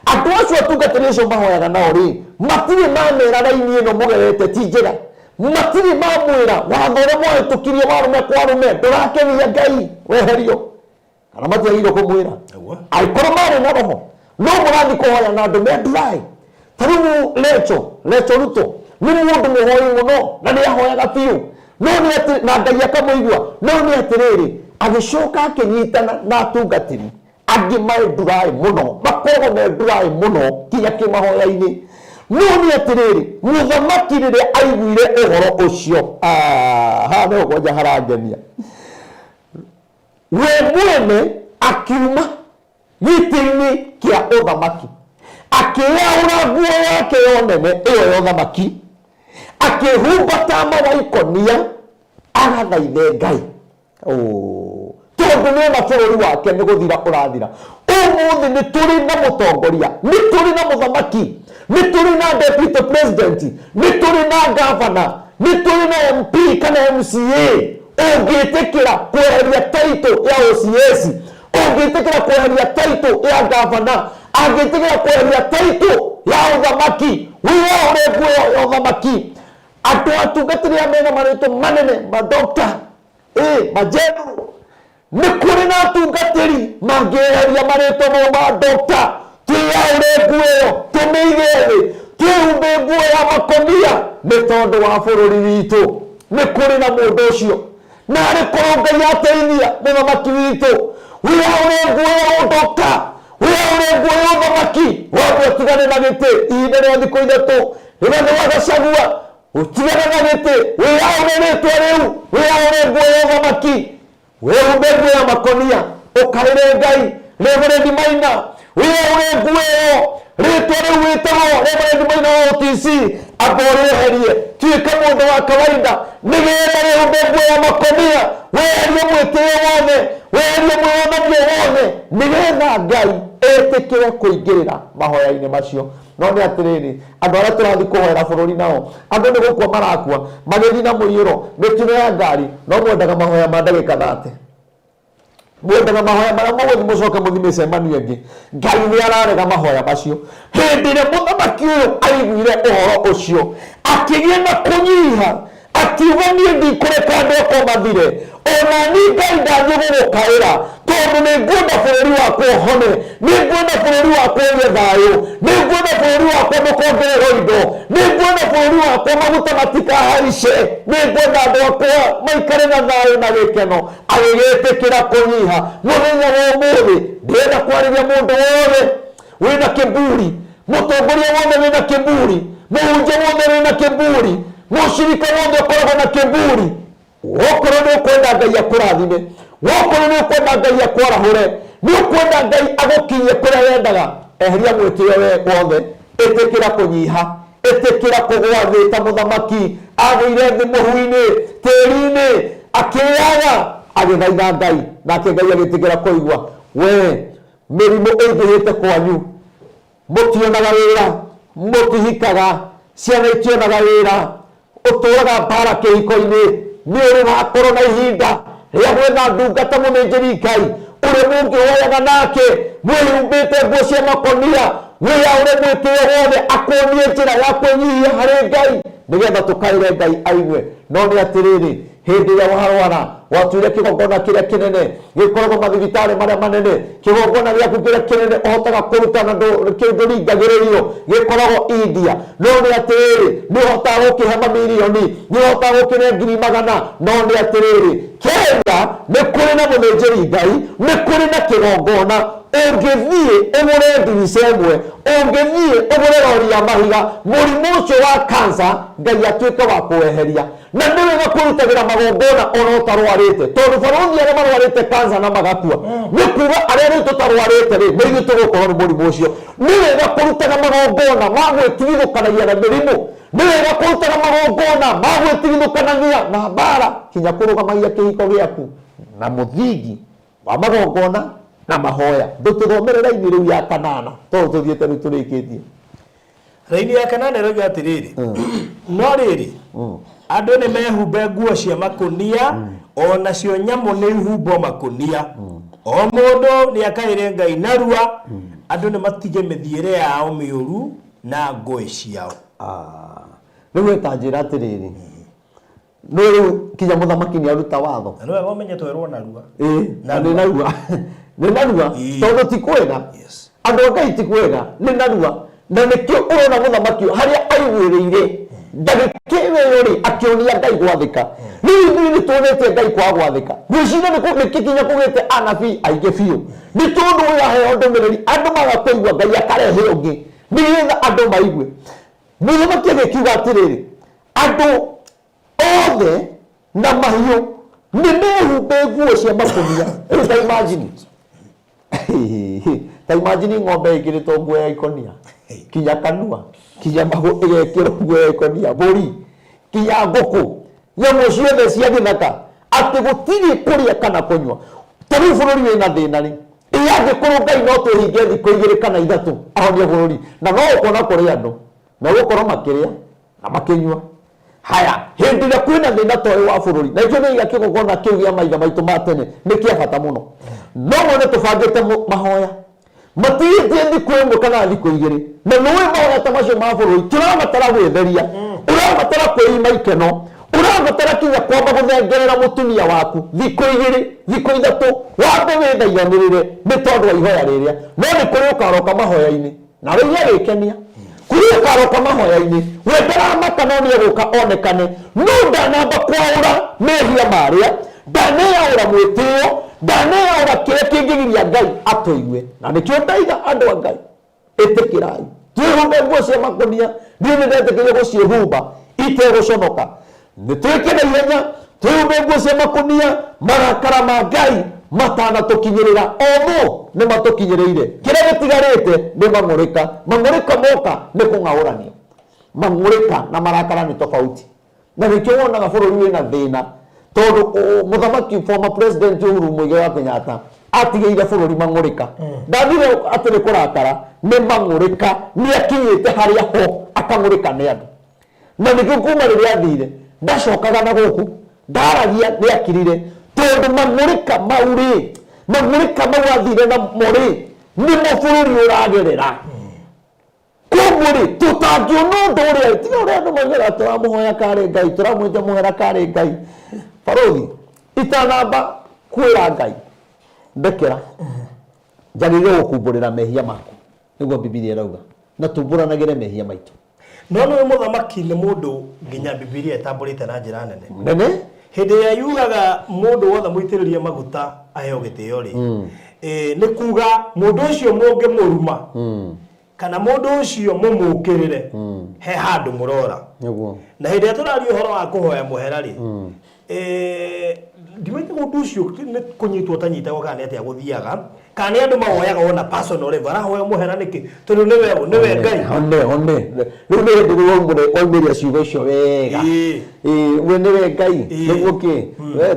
andu acio atugatire acio mahoyaga nao ri matiri mamera raini ino mugerete ti njira matiri mamwira watho uria mwahitukirie warume kwa rume ndurakenia Ngai weherio kana matiagirwo kumwira aikorwo mari na roho no murathi kuhoya na andu me dry tariu lecho ruto ni mundu muhoi muno na ni ahoyaga piu no ni ati na Ngai akamuigua no ni atiriri agicoka akinyitana na atungatiri angi mai dry muno makorwo me dry muno kinya kimahoya-ini no ni atiriri muthamaki riria aiguire uhoro ucio ha no goja harangenia we mwene akiuma giti-ini kia uthamaki akiaura nguo yake yonene iyo ya uthamaki akihumba mawaikonia agathaithe Ngai tondu niona bururi wake ni guthira urathira umuthi ni turi na mutongoria ni turi na muthamaki ni turi na deputy president ni turi na governor ni turi na MP kana MCA ungitikira kweheria taito ya OCS ungitikira kweheria taito ya governor angitikira kweheria taito ya uthamaki wiya ureguo ya uthamaki andu atungatiria mena marito manene madokta majeru ni kuri na atungatiri mangeheria marito mo madokta tiya ureguo tumigethi tiumbe nguo ya makonia ni tondu wa bururi witu ni kuri na mundu ucio na ari korwo Ngai ateithia muthamaki witu wiya ureguo ya udokta wiya ureguo ya uthamaki wambe utigane na giti ihinda ria thiku ithatu Rigathi wa Gachagua utigane na giti wiyaure ritwa riu wiyaure nguo ya uthamaki wihumbe nguo ya makonia ukaire Ngai Reverend Maina wiyaure nguo iyo ritwa riu witagwo Reverend Maina wa OTC aboreherie tuika mundu wa kawaida nigetha rihumbe nguo ya makonia weherie mwitio wothe weherie mwionanio wothe nigetha Ngai etikire kuingirira mahoya-ini macio no ni atiriri andu aria turathi kuhoera bururi nao andu ni gukua marakua magithi na muiyuro mitino ya ngari no mwendaga mahoya ma ndagika 30 mwendaga mahoya maria muguthi mucoke muthi micemani ingi Ngai ni ararega mahoya macio hindi ria muthamaki uyu aiguire uhoro ucio akigia na kunyiha akiuga nie ndikureka andu akwa mathire ona ni Ngai ndangigugukaira tondu ni ngwenda bururi wakwa uhone ni ngwenda bururi wakwa uge thayu ni ngwenda bururi wakwa mukongererwo indo ni ngwenda bururi wakwa maguta matikahaice ni ngwenda andu akwa maikare na thayu na gikeno agigitikira kunyiha muthenya wa umuthi ndienda kwariria mundu wothe wina kiburi mutongoria wothe wina kiburi muhunjia wothe wina kiburi mucirika wothe ukoragwo na kiburi wokorwo ni ukwenda Ngai akurathime wokorwo ni ukwenda Ngai akwarahure ni ukwenda Ngai agukinyie kuria wendaga eheria mwitio wothe itikira kunyiha itikira kugwa thi ta muthamaki agwire thi muhu-ini tiri-ini akiaga agithaitha Ngai nake Ngai agitikira kuigua we mirimu ingihite kwanyu mutionaga wira mutihikaga ciana itionaga wira uturaga mbara kihiko-ini ni uri wakorwo na ihinda ria gwetha ndungata munenjeri Ngai uria mungihoyaga nake mwihumbite nguo cia makonia wiyaure mwitio wothe akuonie njira ya kwinyihia hari Ngai nigetha tukaire Ngai aigue no nĩ atĩrĩrĩ hindi ya warwara watuire kigongona kiria kinene gikoragwo mathibitari maria manene kigongona giaku kiria kinene uhotaga kuruta na kindũringagĩrĩrio gikoragwo India no nĩ atĩrĩrĩ nĩ uhotaga gũkĩhe mamirioni nĩ uhotaga gũkĩhe ngiri magana no nĩ atĩrĩrĩ Kenya nĩ kũrĩ na mũthĩnjĩri Ngai nĩ kũrĩ na kigongona ũngĩthiĩ ũgũre ndirica ĩmwe ũngĩthiĩ ũgũre rori ya mahiga mũrimũ ũcio wa cancer Ngai atuĩke wa kũweheria na nĩ wega kũrutagĩra magongona ona ũtarwarĩte tondũ barũthi arĩa marwarĩte cancer na magakua nĩ kuuga arĩa rĩu tũtarwarĩte rĩ nĩ ithuĩ tũgũkorwo nĩ mũrimũ ũcio nĩ wega kũrutaga magongona ma gwĩtigithũkanagia na mĩrimũ nĩ wega kũrutaga magongona ma gwĩtigithũkanagia na mbara kinya kũrũgamagia kĩhiko gĩaku na mũthingi wa magongona na mahoya ndũtũthomere raini rĩu ya kanana tondũ tũthiĩte rĩu tũrĩkĩtie raini ya kanana rĩu atĩrĩrĩ no rĩrĩ andũ nĩ mehumbe nguo cia makũnia ona cio nyamũ nĩ ihumbo makũnia o mũndũ nĩ akaire Ngai narua andũ nĩ matige mĩthiĩre yao mĩũru na ngũĩ ciao rĩu etanjĩra atĩrĩrĩ no rĩu kinya mũthamaki nĩ aruta watho na nĩ wega ũmenye twerwo narua na nĩ narua nĩ narua tondũ ti kwega andũ a Ngai ti kwega nĩ narua na nĩkĩo ũrona mũthamaki harĩa aiguĩrĩire ndagĩka ĩyo rĩ akĩonia Ngai gwathĩka rĩu ithuĩ nĩ tuonete Ngai kwa gwathĩka gwĩciria nĩ kinya kũgĩte anabii aingĩ biũ nĩ tondũ ũyũ aheo ndũmĩrĩri andũ magakũigua Ngai akarehe ũngĩ nĩgetha andũ maigue mũthamaki agĩkiuga atĩrĩrĩ andũ othe na mahiũ nĩ mehumbe nguo cia makũnia rĩu ta imagine ta imagine ng'ombe ĩkĩrĩtwo nguo ya ikonia kinya kanua kinya magũ ĩgekĩrwo nguo ya ikonia mbũri kinya ngũkũ nyamũ ciothe cia gĩthaka atĩ gũtirĩ kũrĩa kana kũnyua ta rĩu bũrũri wĩna thĩna rĩ angĩkorwo Ngai no tũhinge thikũ 2 kana 3 ahonie bũrũri na no ũkona kũrĩ andũ na gũkorwo makĩrĩa na makĩnyua haya hindi ĩrĩa kwĩna thĩna ta ũyũ wa bũrũri na ikĩo nĩ iga kĩgongona kĩu gĩa maithe maitũ ma tene nĩ kĩa bata mũno no mone tũbangĩte mahoya matigĩtie thikũ 1 kana thikũ 2 na nĩwe mahoya ta macio ma bũrũri tũrabatara gwĩtheria ũrabatara kwĩima ikeno ũrabatara kinya kwamba gũthengerera mũtumia waku thikũ 2 thikũ 3 wambe wĩthaiganĩrĩre nĩ tondũ wa ihoya rĩrĩa no nĩ kũrĩ ũkaroka mahoya-inĩ na rĩu agĩkenia kũrĩ ũkaroka mahoya-inĩ we ndaramaka no nĩegũka onekane no ndanamba kwaũra mehia marĩa ndaneyaũra mwĩtĩo ndaneyaũra kĩrĩa kĩngĩgiria Ngai atũigue na nĩkĩo ndaiga andũ a Ngai ĩtĩkĩrai twĩhumbe nguo cia makũnia niĩ nĩ ndetĩkĩire gũciĩhumba itegũconoka nĩ twĩke na ihenya twĩhumbe nguo cia makũnia marakara ma Ngai matanatũkinyĩrĩra otho nĩ matũkinyĩrĩire kĩrĩa gĩtigarĩte nĩ mang'ũrĩka moka nĩ kũng'aũranio mang'ũrĩka na marakara nĩ tofauti na nĩkĩo wonaga bũrũri wĩna thĩna tondũ mũthamaki former president Uhuru Muigai wa Kenyatta atigĩire bũrũri mang'ũrĩka ndathire atĩ nĩ kũrakara nĩ mang'ũrĩka nĩ akinyĩte harĩa ho akang'ũrĩka nĩ andũ na nĩkĩo kuma rĩrĩa athire ndacokaga na gũkũ ndaragia nĩ akirire tondũ mang'ũrĩka mau rĩ mang'ũrĩka mau athire na mo rĩ nĩmo bũrũri ũragerera koguo rĩ tũtangĩona ũndũ ũrĩa tiga ũrĩa andũ maigera tũramũhoya karĩ Ngai tũramwĩte mũhera karĩ Ngai barũthi itanamba kwĩra Ngai ndekera njagĩrĩire gũkumbũrĩra mehia maku nĩguo Bibilia ĩrauga na tumbũranagĩre mehia maitũ no nĩ mũthamaki nĩ mũndũ nginya Bibilia ĩtambũrĩte na njĩra nene hĩndĩ ĩrĩa yugaga mũndũ wothe mũitĩrĩrie maguta aheo gĩtĩo rĩ nĩ kuga mũndũ ũcio mũngĩmũruma kana mũndũ ũcio mũmũkĩrĩre he handũ mũrora na hĩndĩ ĩrĩa tũraria ũhoro wa kũhoya mũhera rĩ ndimaite mũndũ ũcio nĩ kũnyitwo tanyitagwo kana nĩ atĩa gũthiaga kana nĩ andũ mahoyaga ona personal level arahoya mũhera nĩkĩ tondũ nĩwe Ngai one rĩu nĩ hĩndĩ rĩu waumĩria ciugo icio wega we nĩwe Ngai nĩguo kĩ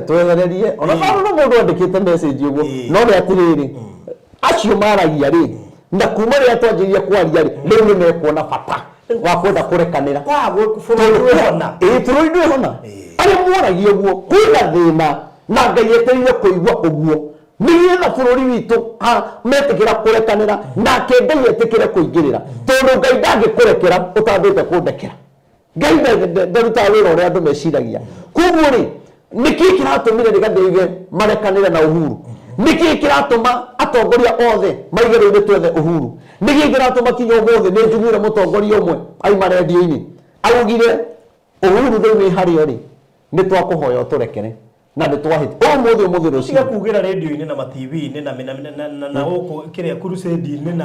twehererie ona no mũndũ andĩkĩte message ũguo no nĩ atĩrĩrĩ acio maragia rĩ na kuma rĩrĩa twanjĩrĩria kwaria rĩ rĩu nĩ mekuona bata wa kwenda kũrekanĩra bũrũri wĩhona bũrũri nĩwĩhona arĩa moragia ũguo kwĩna thĩna na Ngai etereire kũigua ũguo nĩgetha bũrũri witũ metĩkĩra kũrekanĩra nake Ngai etĩkĩre kũingĩrĩra tondũ Ngai ndangĩkũrekera ũtambĩte kũndekera ngai ndaruta wĩra ũrĩa andũ meciragia koguo rĩ nĩkĩ kĩratũmire rĩgathĩige marekanĩre na Uhuru nĩkĩ kĩratũma atongoria othe maige rĩu nĩtwethe Uhuru nĩkĩ kĩratũma kinya ũmũthĩ nĩ njiguire mũtongoria ũmwe aima redio-inĩ augire Uhuru rĩu nĩ harĩa rĩ nĩ twakũhoya ũtũrekere na nĩ twahĩte ũmũthĩ rũciũ tiga kugĩra redio-inĩ na TV-inĩ na gũkũ kĩrĩa crusade-inĩ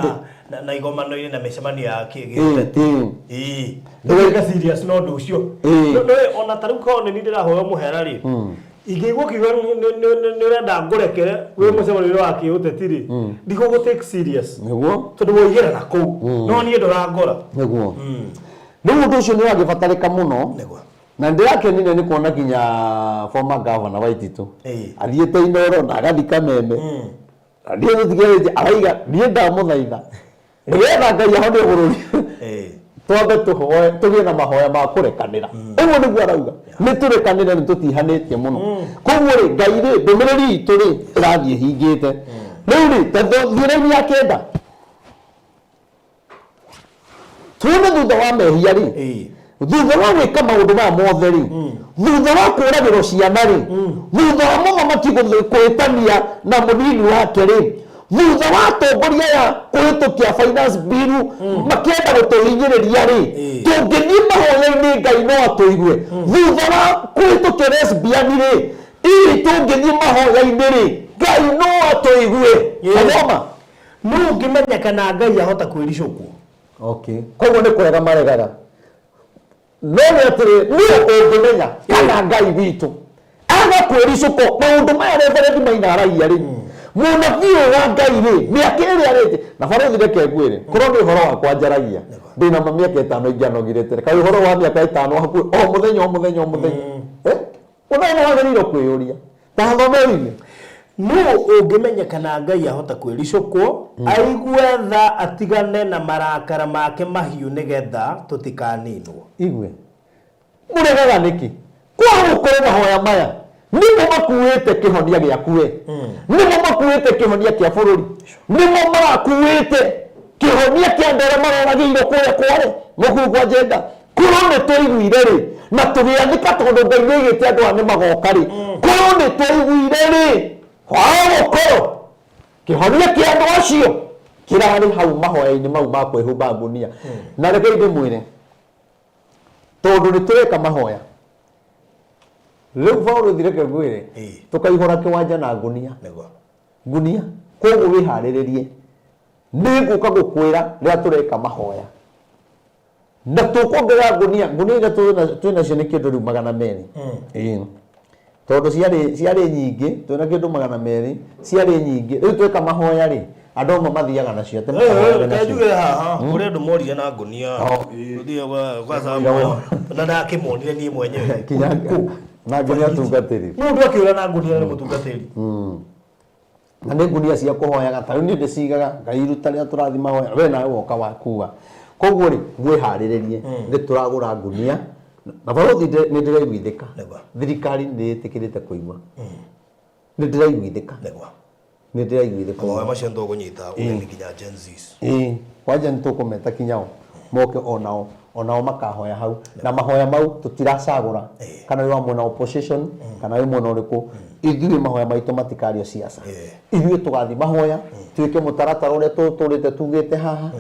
na igomano-inĩ na mĩcemanio ya kĩgĩteti ndũrĩka serious no ũndũ ũcio ona tarĩu korwo nĩ niĩ ndĩrahoya mũhera rĩ ingĩigua kiuga nĩ ũrenda ngũrekere wĩ mũcemanio wa kĩũteti rĩ ndigũgũ-take serious tondũ woigĩra na kũu no niĩ ndũrangora nĩguo rĩu ũndũ ũcio nĩ wagĩbatarĩka mũno na ndĩrakenire nĩ kuona kinya former governor Waititu athiĩte Inooro na agathi Kameme na ndiĩ tũtigĩrĩte araiga niĩ ndamũthaitha nĩgetha Ngai ahonie bũrũri twambe tũhoe tũgĩe na mahoya ma kũrekanĩra ũguo nĩguo arauga nĩ tũrekanĩre nĩ tũtihanĩtie mũno koguo rĩ Ngai rĩ ndũmĩrĩri itũ rĩ ĩrathiĩ hingĩte rĩu rĩ thutha-inĩ ya kenda tuone thutha wa mehia rĩ thutha wa gwĩka maũndũ maya mothe rĩ thutha wa kũragĩrwo ciana rĩ thutha wa mũthamaki kũhĩtania na mũnini wake rĩ thutha wa atongoria aya kũhĩtũkia finance bill makĩenda gũtũhinyĩrĩria rĩ tũngĩthiĩ mahoya-inĩ Ngai no atũigue thutha wa kũhĩtũkia lesbian rĩ tũngĩthiĩ mahoya-inĩ rĩ Ngai no atũigue athoma no ũngĩmenya kana Ngai ahota kwĩricũkwo koguo nĩ kwega maregaga no nĩ atĩrĩ nĩyo ũngĩmenya kana Ngai witũ aga kwĩricũkwo maũndũ maya reverendi Maina aragia rĩ mũnabii wa Ngai rĩ mĩaka ĩrĩa rĩte na barothi reke ngwĩre korwo nĩ ũhoro wakwa njaragia ndĩna mĩaka 5 ingĩanogirĩte kaĩ ũhoro wa mĩaka 5 hakuhĩ o mũthenya ũnaona wagĩrĩirwo kwĩyũria ta hathomerire no ũngĩmenya kana Ngai ahota kwĩricũkwo aigue tha atigane na marakara make mahiũ nĩgetha tũtikaninwo igwe mũregaga nĩkĩ kwa gũkorwo mahoya maya nĩmo makuĩte kĩhonia gĩaku nĩmo makuĩte kĩhonia kĩa bũrũri nĩmo marakuĩte kĩhonia kĩa andũ arĩa maroragĩirwo kũrĩa Kware mũkuru kwa Njenga korwo nĩ tũiguire rĩ na tũgĩathĩka tondũ Ngai nĩoigĩte andũ aya nĩ magoka rĩ korwo nĩ tũiguire rĩ gũkorwo kĩhonia kĩa andũ acio kĩrarĩ hau mahoya-inĩ mau ma kwĩhumba ngunia na reke ndĩmwĩre tondũ nĩ tũreka mahoya rĩu Paul thireke ngwĩre tũkaihũra kĩwanja na ngunia koguo wĩharĩrĩrie nĩ ngũka gũkwĩra rĩrĩa tũreka mahoya na tũkuongerera ngunia iria twĩnacio nĩ kĩndũ rĩu 200 tondũ ciarĩ nyingĩ twĩna kĩndũ 200 ciarĩ nyingĩ rĩu tweka mahoya rĩ andũ amwe mathiaga nacio tene njuge haha kũrĩ andũ morire na ngunia na ndakĩmonire niĩ mwenyewe na ngunia tungatĩri mũndũ akĩũra na ngunia nĩ mũtungatĩri na nĩ ngunia cia kũhoyaga ta rĩu nĩ ndĩcigaga Ngai iruta rĩrĩa tũrathi mahoya we nawe woka wakua koguo rĩ mwĩharĩrĩrie nĩ tũragũra ngunia na barothi nĩ ndĩraiguithĩka thirikari nĩ ĩtĩkĩrĩte kũigua nĩ ndĩraiguithĩka mahoya macio tũkũnyita ũgethi kinya Gen Zs kwanja nĩ tũkũmeta kinyao moke onao makahoya hau na mahoya mau tũtiracagũra kana wĩ mwena opposition kana wĩ mwena ũrĩkũ ithuĩ mahoya maitũ matikario siasa ithuĩ tũgathi mahoya tuĩke mũtaratara ũrĩa tũtũrĩte tugĩte haha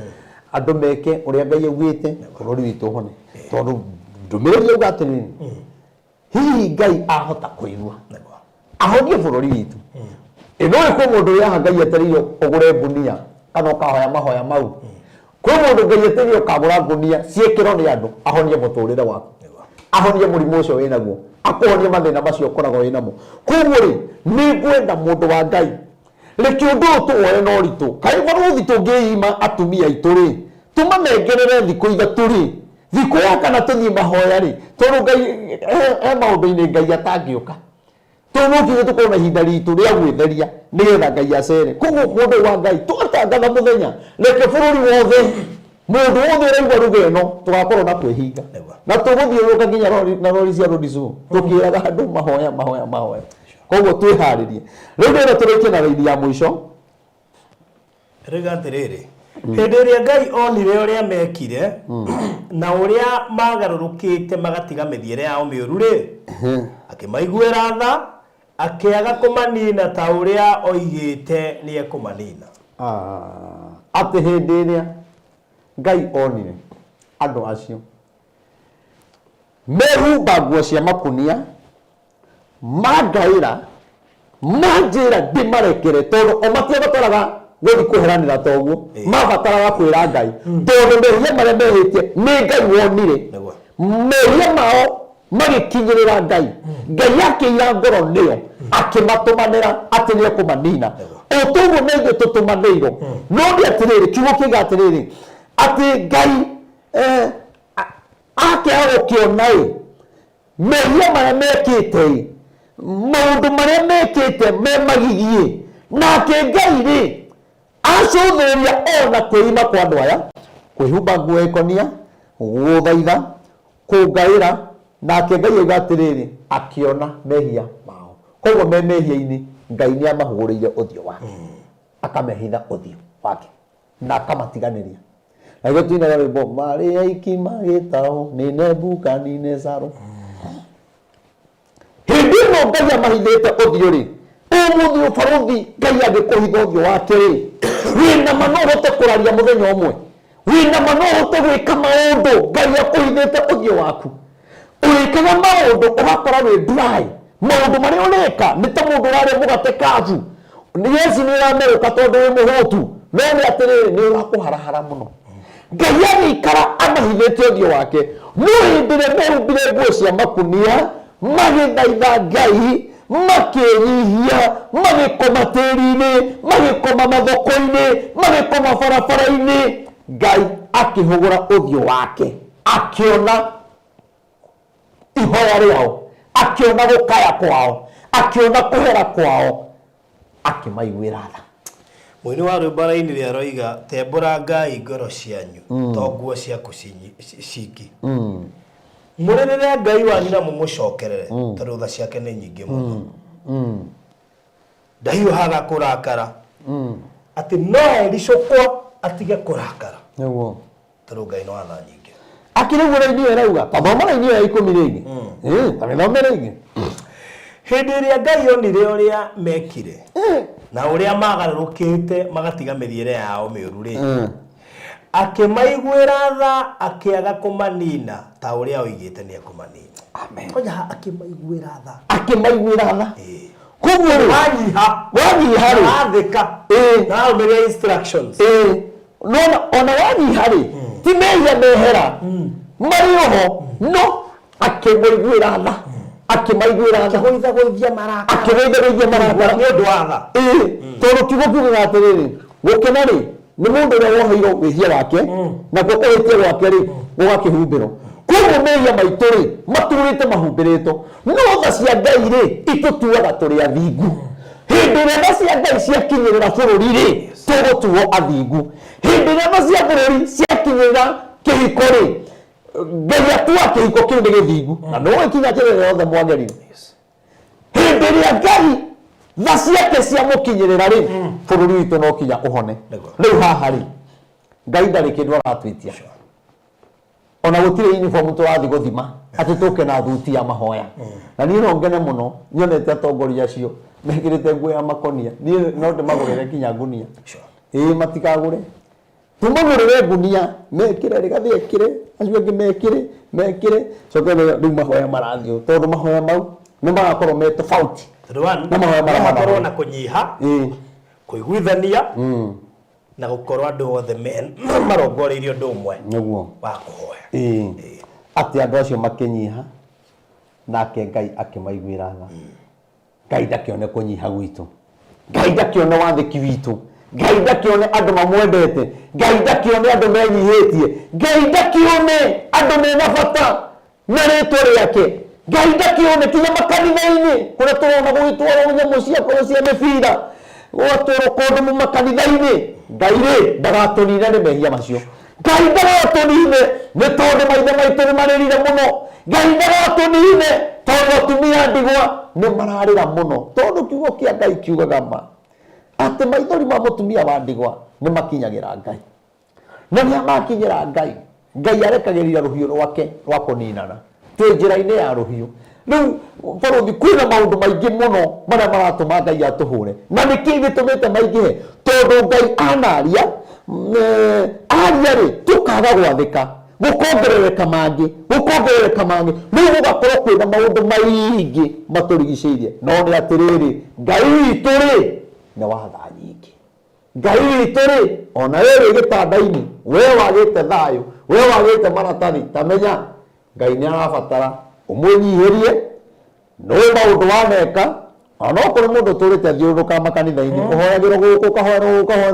andũ meke ũrĩa Ngai augĩte bũrũri witũ ũhone tondũ ndũmĩrĩri auga atĩrĩrĩ hihi Ngai ahota kũigua ahonie bũrũri witũ ĩno ĩkwo mũndũ ũrĩa Ngai etereire ũgũre ngunia kana ũkahoya mahoya mau kwĩ mũndũ Ngai etereire ũkagũra ngunia ciĩkĩrwo nĩ andũ ahonie mũtũrĩre waku ahonie mũrimũ ũcio wĩnaguo akũhonie mathĩna macio ũkoragwo wĩnamo koguo rĩ nĩ ngwenda mũndũ wa Ngai reke ũndũ ũyũ tũwoe na ũritũ kaĩ barothi tũngĩima atumia aitũ rĩ tũmanengerere thikũ ithatũ rĩ thikũ ya kana tũthiĩ mahoya rĩ tondũ Ngai maũndũ-inĩ Ngai atangĩũka tũmũkire tũkorwo na ihinda ritũ rĩa gwĩtheria nĩgetha Ngai acere koguo mũndũ wa Ngai tũgatangatha mũthenya reke bũrũri wothe mũndũ wothe ũraigua ruga ĩno tũgakorwo na kwĩhinga na tũgũthiũrũrũka nginya na rori cia road show tũkĩraga andũ mahoya koguo twĩharĩrie rĩu nĩrĩa tũrĩkie na raidi ya mũico rĩga atĩrĩrĩ Hĩndĩ ĩrĩa Ngai onire ũrĩa mekire na ũrĩa magarũrũkĩte magatiga mĩthiĩre yao mĩũru rĩ, akĩmaiguĩra tha, akĩaga kũmanina ta ũrĩa oigĩte nĩ ekũmanina. Atĩ hĩndĩ ĩrĩa Ngai onire andũ acio mehumba nguo cia makunia, mangaĩra, manjĩra ndĩmarekere tondũ o matiabataraga gũthiĩ kũheranĩra toguo, mabataraga kwĩra Ngai tondũ mehia marĩa mehĩtie nĩ Ngai wonire, mehia mao magĩkinyĩrĩra Ngai, Ngai akĩira ngoro nĩo akĩmatũmanĩra atĩ nĩ ekũmanina. O toguo na ithuĩ tũtũmanĩirwo, no nĩ atĩrĩrĩ, kiugo kĩuga atĩrĩrĩ atĩ Ngai akĩaga gũkĩona mehia marĩa mekĩte, maũndũ marĩa mekĩte me magigi, nake Ngai rĩ acũthĩrĩria ona kwĩima kwa andũ aya, kwĩhumba nguo ĩkonia, gũthaitha, kũngaĩra, nake Ngai auga atĩrĩrĩ akĩona mehia mao. Koguo me mehia-inĩ Ngai nĩ amahũrĩire ũthiũ wake, akamehitha ũthiũ wake na akamatiganĩria. Na ithuĩ tuinaga rwĩmbo marĩ aiki magĩtao nĩ Nebukadinezaru. Hĩndĩ ĩno Ngai amahithĩte ũthiũ rĩ, ũmũthĩ ũbarũthi Ngai angĩkũhitha ũthiũ wake rĩ, wĩna ma no ũhote kũraria mũthenya ũmwe, wĩna ma no ũhote gwĩka maũndũ Ngai akũhithĩte ũthiũ waku, ũrĩkaga maũndũ ũgakora wĩ dry, maũndũ marĩa ũreka nĩ ta mũndũ ũrarĩa mũgate kabu, Yesu nĩ ũramerũka tondũ wĩ mũhũtu, no nĩ atĩrĩrĩ nĩ ũrakũharahara mũno. Ngai agĩikara amahithĩte ũthiũ wake, no hĩndĩ ĩrĩa mehumbire nguo cia makunia, magĩthaitha Ngai, makĩnyihia, magĩkoma tĩri-inĩ, magĩkoma mathoko-inĩ, magĩkoma barabara-inĩ, Ngai akĩhũgũra ũthiũ wake, akĩona ihoya rĩao, akĩona gũkaya kwao, akĩona kũhera kwao, akĩmaiguĩra tha. Mũini wa rwĩmbo raini rĩa roiga tembũra Ngai ngoro cianyu to nguo ciaku ciki. Mũrĩrĩre Ngai wanyu na mũmũcokerere tondũ tha ciake nĩ nyingĩ mũno. Ndahiũhaga kũrakara atĩ no ericũkwo atige kũrakara. Nĩguo Tondũ Ngai no tha nyingĩ. Akĩrĩgũra ini ĩyo ĩrauga tathoma ini ĩyo 10 rĩngĩ. Tamĩthome rĩngĩ. Hĩndĩ ĩrĩa Ngai onire ũrĩa mekire na ũrĩa magarũrũkĩte magatiga mĩthiĩre yao mĩũru rĩ, akĩmaiguĩra tha, akĩaga kũmanina ta ũrĩa oigĩte nĩ ekũmanina. Amen. Koja akĩmaiguĩra tha. Akĩmaiguĩra tha. Koguo rĩ wanyiha rĩ wathĩka na ũmĩrĩra instructions. No ona wanyiha rĩ ti mehia mehera marĩ oho, no akĩmaiguĩra tha, akĩmaiguĩra tha, Akĩgũithagũithia marakara. akĩgũithagũithia marakara Nĩ ũndũ wa tha. tondũ kiugo kiugaga atĩrĩrĩ gũkena rĩ nĩ mũndũ ũrĩa woheirwo wĩhia wake, nakuo kũhĩtia gwake rĩ gũgakĩhumbĩrwo. Koguo mehia maitũ rĩ maturĩte mahumbĩrĩtwo, no tha cia Ngai rĩ itũtuaga tũrĩ athingu. Hĩndĩ ĩrĩa tha cia Ngai ciakinyĩrĩra bũrũri rĩ tũgũtuo athingu. Hĩndĩ ĩrĩa tha cia bũrũri ciakinyĩrĩra kĩhiko rĩ Ngai atua kĩhiko kĩu nĩ gĩthingu, na no gĩkinya kĩrĩa gĩothe mwageri. Hĩndĩ ĩrĩa Ngai tha ciake ciamũkinyĩrĩra rĩ bũrũri witũ no kinya ũhone. Rĩu haha rĩ Ngai ndarĩ kĩndũ aratwĩtia, ona gũtirĩ uniform tũrathiĩ gũthima atĩ tũke na thuti ya mahoya. Na niĩ no ngene mũno nyonete atongoria acio mekĩrĩte nguo ya makonia, niĩ no ndĩmagũrĩre kinya ngunia. Matikagũre, tumagũrĩre ngunia mekĩre rĩgathiĩ ekĩre, acio angĩ mekĩre coke rĩu mahoya marathiĩ, tondũ mahoya mau nĩ magakorwo me tofauti. Na mahoya na kũnyiha, kũiguithania na gũkorwo andũ othe marongoreirio ũndũ ũmwe wa kũhoya. Atĩ andũ acio makĩnyiha nake Ngai akĩmaiguĩra tha. Ngai ndakĩone kũnyiha gwitũ, Ngai ndakĩone wathĩki witũ, Ngai ndakĩone andũ mamwendete, Ngai ndakĩone andũ menyihĩtie, Ngai ndakĩone andũ mena bata na rĩtwa rĩake, Ngai ndakĩone kinya makanitha-inĩ kũrĩa tũrona gũgĩtwarwo nyamũ cia cia mĩbira, gũgatwarwo kũndũ makanitha-inĩ. Ngai rĩ ndagatũnina nĩ mehia macio, Ngai ndagatũnine nĩ tondũ maithe maitũ nĩ marĩrire mũno, Ngai ndagatũnine tondũ atumia ndigwa nĩ mararĩra mũno, tondũ kiugo kĩa Ngai kiugaga ma atĩ maithori ma mũtumia wa ndigwa nĩ makinyagĩra Ngai. na nĩ amakinyĩra Ngai arekagĩrĩria rũhiũ rwake rwa kũninana twĩ njĩra-inĩ ya rũhiũ. Rĩu barũthi kwĩna maũndũ maingĩ mũno marĩa maratũma Ngai atũhũre, na nĩkĩ gĩtũmĩte maingĩhe? Tondũ Ngai anaria aria-rĩ tũkaga gwathĩka, gũkongerereka mangĩ. Rĩu gũgakorwo kwĩna maũndũ maingĩ matũrigicĩirie, no nĩ atĩrĩrĩ, Ngai witũ-rĩ nĩ wa tha nyingĩ. Ngai witũ-rĩ ona wĩ gĩtanda-inĩ, we wagĩte thayũ, we wagĩte maratathi, tamenya Ngai nĩ arabatara ũmũnyihĩrie nĩ maũndũ waneka. Ona okorwo mũndũ tũrĩte thiũrũrũka makanitha-inĩ ũhoyagĩrwo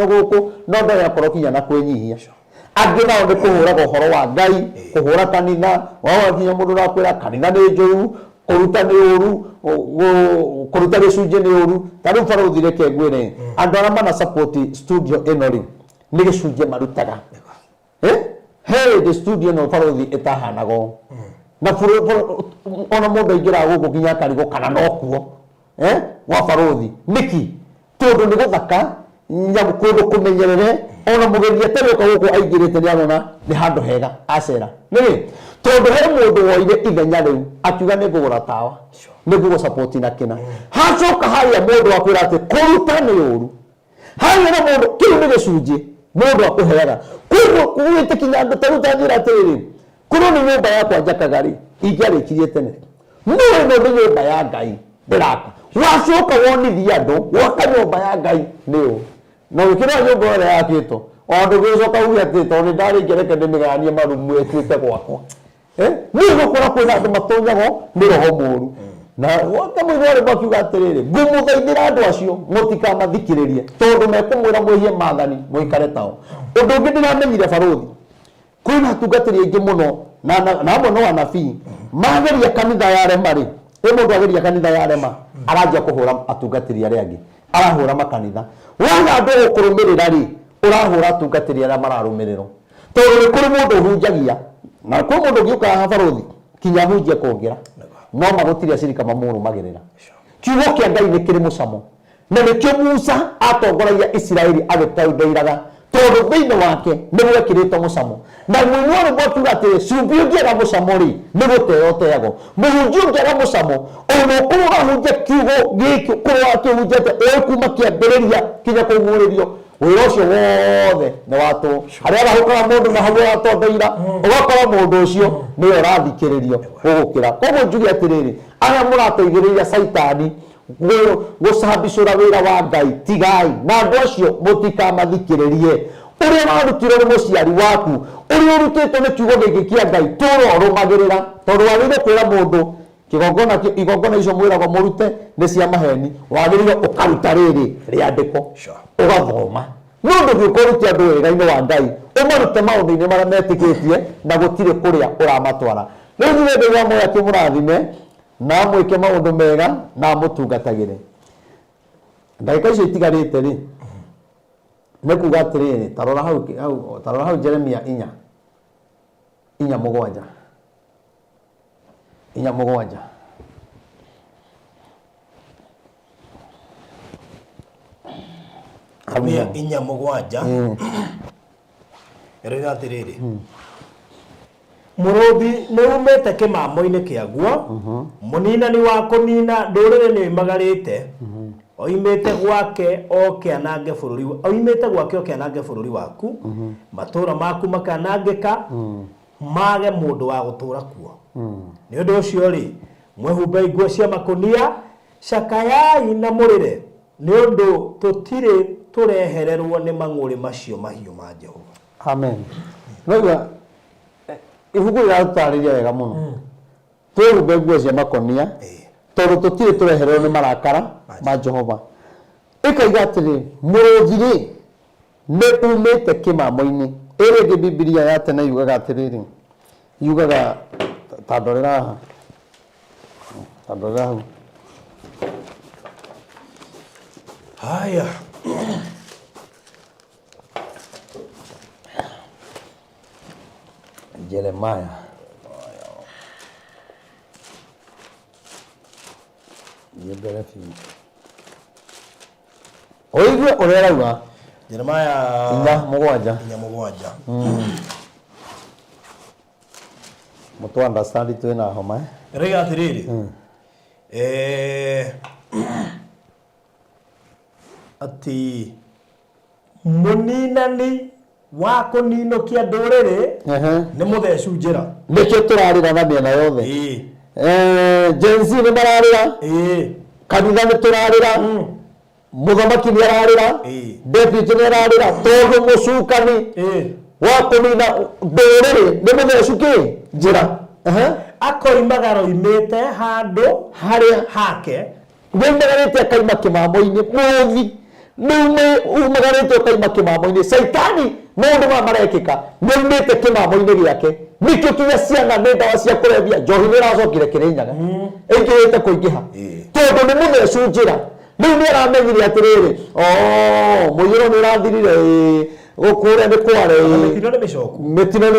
gũkũ no ndagakorwo kinya na kwĩnyihia. Angĩ nao nĩ kũhũraga ũhoro wa Ngai, kũhũra kanitha, wakinya mũndũ arakwĩra kanitha nĩ njũru, kũruta nĩ ũru, kũruta gĩcunjĩ nĩ ũru. Ta rĩu barũthi reke ngwĩre andũ arĩa mana support studio ĩno-rĩ nĩ gĩcunjĩ marutaga. He studio ĩno barũthi ĩtahanaga ũũ, na ona mũndũ aingĩraga gũkũ nginya akarigwo kana no kuo wa barũthi. Nĩki? Tondũ nĩ gũthaka, kũndũ kũmenyerere, ona mũgeni atarĩoka gũkũ aingĩrĩte nĩ arona nĩ handũ hega acera. Nĩ tondũ he mũndũ woire ithenya rĩu akiuga nĩ ngũgũra tawa, nĩ ngũgũ support na kĩna. Hacoka harĩa mũndũ akwĩra atĩ kũruta nĩ ũru, harĩa na mũndũ kĩu nĩ gĩcunjĩ mũndũ akũheaga. Koguo kuwĩte kinya andũ taruta njĩra atĩrĩrĩ, korwo nĩ nyũmba yakwa njakaga-rĩ ingĩarĩkirie tene, no ĩno nĩ nyũmba ya Ngai ndĩraka. Wacoka wonithia andũ waka nyũmba ya Ngai nĩ ũũ, na wĩkĩra nyũmba ĩrĩa yakĩtwo o ndũgĩcoka uge atĩ tondũ nĩndarĩkia reke ndĩmĩgayanie marumu ĩtuĩke gwakwa. Nĩ ũgũkora kwĩna andũ matonyagwo nĩ roho mũũru, na kamũinorĩ makiuga atĩrĩrĩ, ngũmũthaithĩra andũ acio mũtikamathikĩrĩrie tondũ mekũmwĩra mwĩhie maathani mũikare tao. Ũndũ ũngĩ ndĩramenyire barũthi, kwĩna atungatĩri aingĩ mũno na amwe no anabii mageria kanitha yarema-rĩ, mũndũ ageria kanitha yarema aranjia kũhũra atungatĩri arĩa angĩ, arahũra makanitha. Wona andũ gũkũrũmĩrĩra-rĩ ũrahũra atungatĩri arĩa mararũmĩrĩrwo, tondũ nĩ kũrĩ mũndũ ũhunjagia na kwĩ mũndũ ũngĩũka haha barũthi kinya ahunjie kũngĩra, no magũtirĩ acirika mamũrũmagĩrĩra. Kiugo kĩa Ngai nĩ kĩrĩ mũcamo, na nĩkĩo Musa atongoragia Isiraeli agĩtaithĩraga tondũ thĩinĩ wake nĩ gwekĩrĩtwo mũcamo. Na mũini ũrĩ mwakiuga atĩrĩ cumbĩ ũngĩaga mũcamo-rĩ nĩ gũteo ũteagwo, mũhunjia ũngĩaga mũcamo ona ũkorwo ũrahunjia kiugo gĩkĩ ũkorwo akĩhunjĩte ũĩ kuma kĩambĩrĩria kinya kũguũrĩrio, wĩra ũcio wothe nĩ watũ. Harĩa arahũkaga mũndũ na hau atondeira ũgakora mũndũ ũcio nĩwe ũrathikĩrĩrio gũgũkĩra. Koguo njuge atĩrĩrĩ, arĩa mũrateithĩrĩria caitani gũcambicũra wĩra wa Ngai tigai, na andũ acio mũtikamathikĩrĩrie. Ũrĩa warutirwo nĩ mũciari waku, ũrĩa ũrutĩtwo nĩ kiugo gĩkĩ kĩa Ngai tũũra ũrũmagĩrĩra, tondũ wagĩrĩire kwĩra mũndũ igongona icio mwĩragwo mũrute nĩ cia maheni, wagĩrĩire ũkaruta rĩrĩ rĩandĩko ũgathoma. No ndũngĩũka ũrute andũ wĩra-inĩ wa Ngai ũmarute maũndũ-inĩ marĩa metĩkĩtie na gũtirĩ kũrĩa ũramatwara. Rĩu nĩ wendo wa Moya kĩmũrathime na mwĩke maũndũ mega na mũtungatagĩre. Ndagĩka icio itigarĩte-rĩ nĩ kuuga atĩrĩrĩ, tarora hau Jeremia 4:7. 4:7. Jeremia 4:7 ĩroiga atĩrĩrĩ, mũrũthi nĩ umĩte kĩmamo-inĩ kĩaguo, mũninani wa kũnina ndũrĩrĩ nĩ oimagarĩte, oimĩte gwake oke anange bũrũri waku, matũũra maku makanangĩka, mage mũndũ wa gũtũũra kuo. Nĩ ũndũ ũcio-rĩ, mwĩhumbei nguo cia makũnia, cakayai na mũrĩre, nĩ ũndũ tũtirĩ tũrehererwo nĩ mang'ũrĩ macio mahiũ ma Jehova. Amen. Rĩu ibuku rĩratũtarĩria wega mũno, twĩhumbe nguo cia makũnia tondũ tũtirĩ tũrehererwo nĩ marakara ma Jehova. Ĩkaiga atĩrĩ, mũrũthi-rĩ nĩ umĩte kĩmamo-inĩ. Ĩrĩ ĩngĩ Bibilia ya tene yugaga atĩrĩrĩ, yugaga ta ndorera haha, hau. Haya. Jeremiah. Oigue ũrĩa arauga, Jeremiah inya mugwanja mutu understand tu na homa rega tiriri ati muninani wa kuninokia nduriri ni muthecu njira nikio turarira na miena yothe jenzi ni mararira kanitha ni turarira muthamaki ni ararira deputy ni ararira tondu mucukani wa kunina nduriri ni muthecu ki njira akoimagara imete handu haria hake nĩmagarĩte akaima kĩmamo-inĩ mũthi umagarĩte ũkaima kĩmamo-inĩ caitani maũndũ maya marekĩka nĩumĩte kĩmamo-inĩ gĩake nĩkĩo kinya ciana nĩ ndawa cia kũrebia njohi nĩ ĩracokire kĩrĩnyaga ĩngĩrĩte kũingĩha tondũ nĩ mũthecu njĩra rĩu nĩ aramenyire atĩrĩrĩ mũiyũro nĩ ũrathirire gũkũrĩa nĩ kware mĩtino nĩ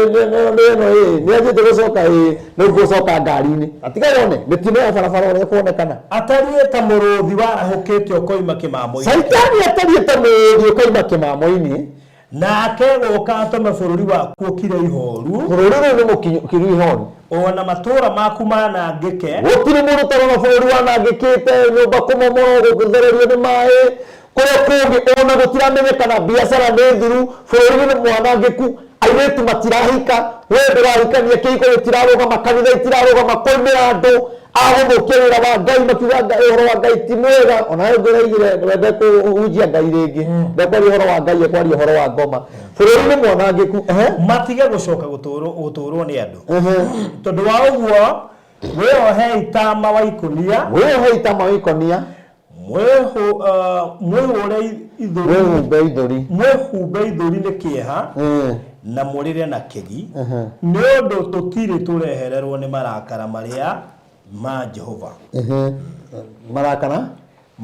anjĩte gũcoka rĩu gũcoka ngari-inĩ atiga wone mĩtino ya barabara ũrĩa kuonekana atariĩ ta mũrũthi warahũkĩte ũkoima kĩmamo-inĩ caitani atariĩ ta mũrũthi ũkoima kĩmamo-inĩ nake gũka atũme bũrũri waku ũkire ihoru bũrũri rĩu nĩ mũkiru ihoru ona matũra maku manangĩke gũtirĩ mũndũ tarona bũrũri wanangĩkĩte nyũmba kũmomorwo gũthererio nĩ maĩ kũrĩa kũngĩ ona gũtiramenyekana biacara nĩ thiru bũrũri nĩ mwanangĩku airĩtu matirahika we ndũrahikania kĩhiko gĩtirarũgama kanitha itirarũgama kũimĩra andũ agũthũkia wĩra wa Ngai makiuga ũhoro wa Ngai ti mwega ona ngũraigire wende kũhunjia Ngai rĩngĩ ndekwaria ũhoro wa Ngai ekwaria ũhoro wa ngoma bũrũri nĩ mwanangĩku matige gũcoka gũtũrwo nĩ andũ tondũ wa ũguo wĩohe itama wa ikonia mwĩhũre ithũri nĩ kĩeha na mũrĩre na kĩgi nĩ ũndũ tũtirĩ tũrehererwo nĩ marakara marĩa ma Jehova marakara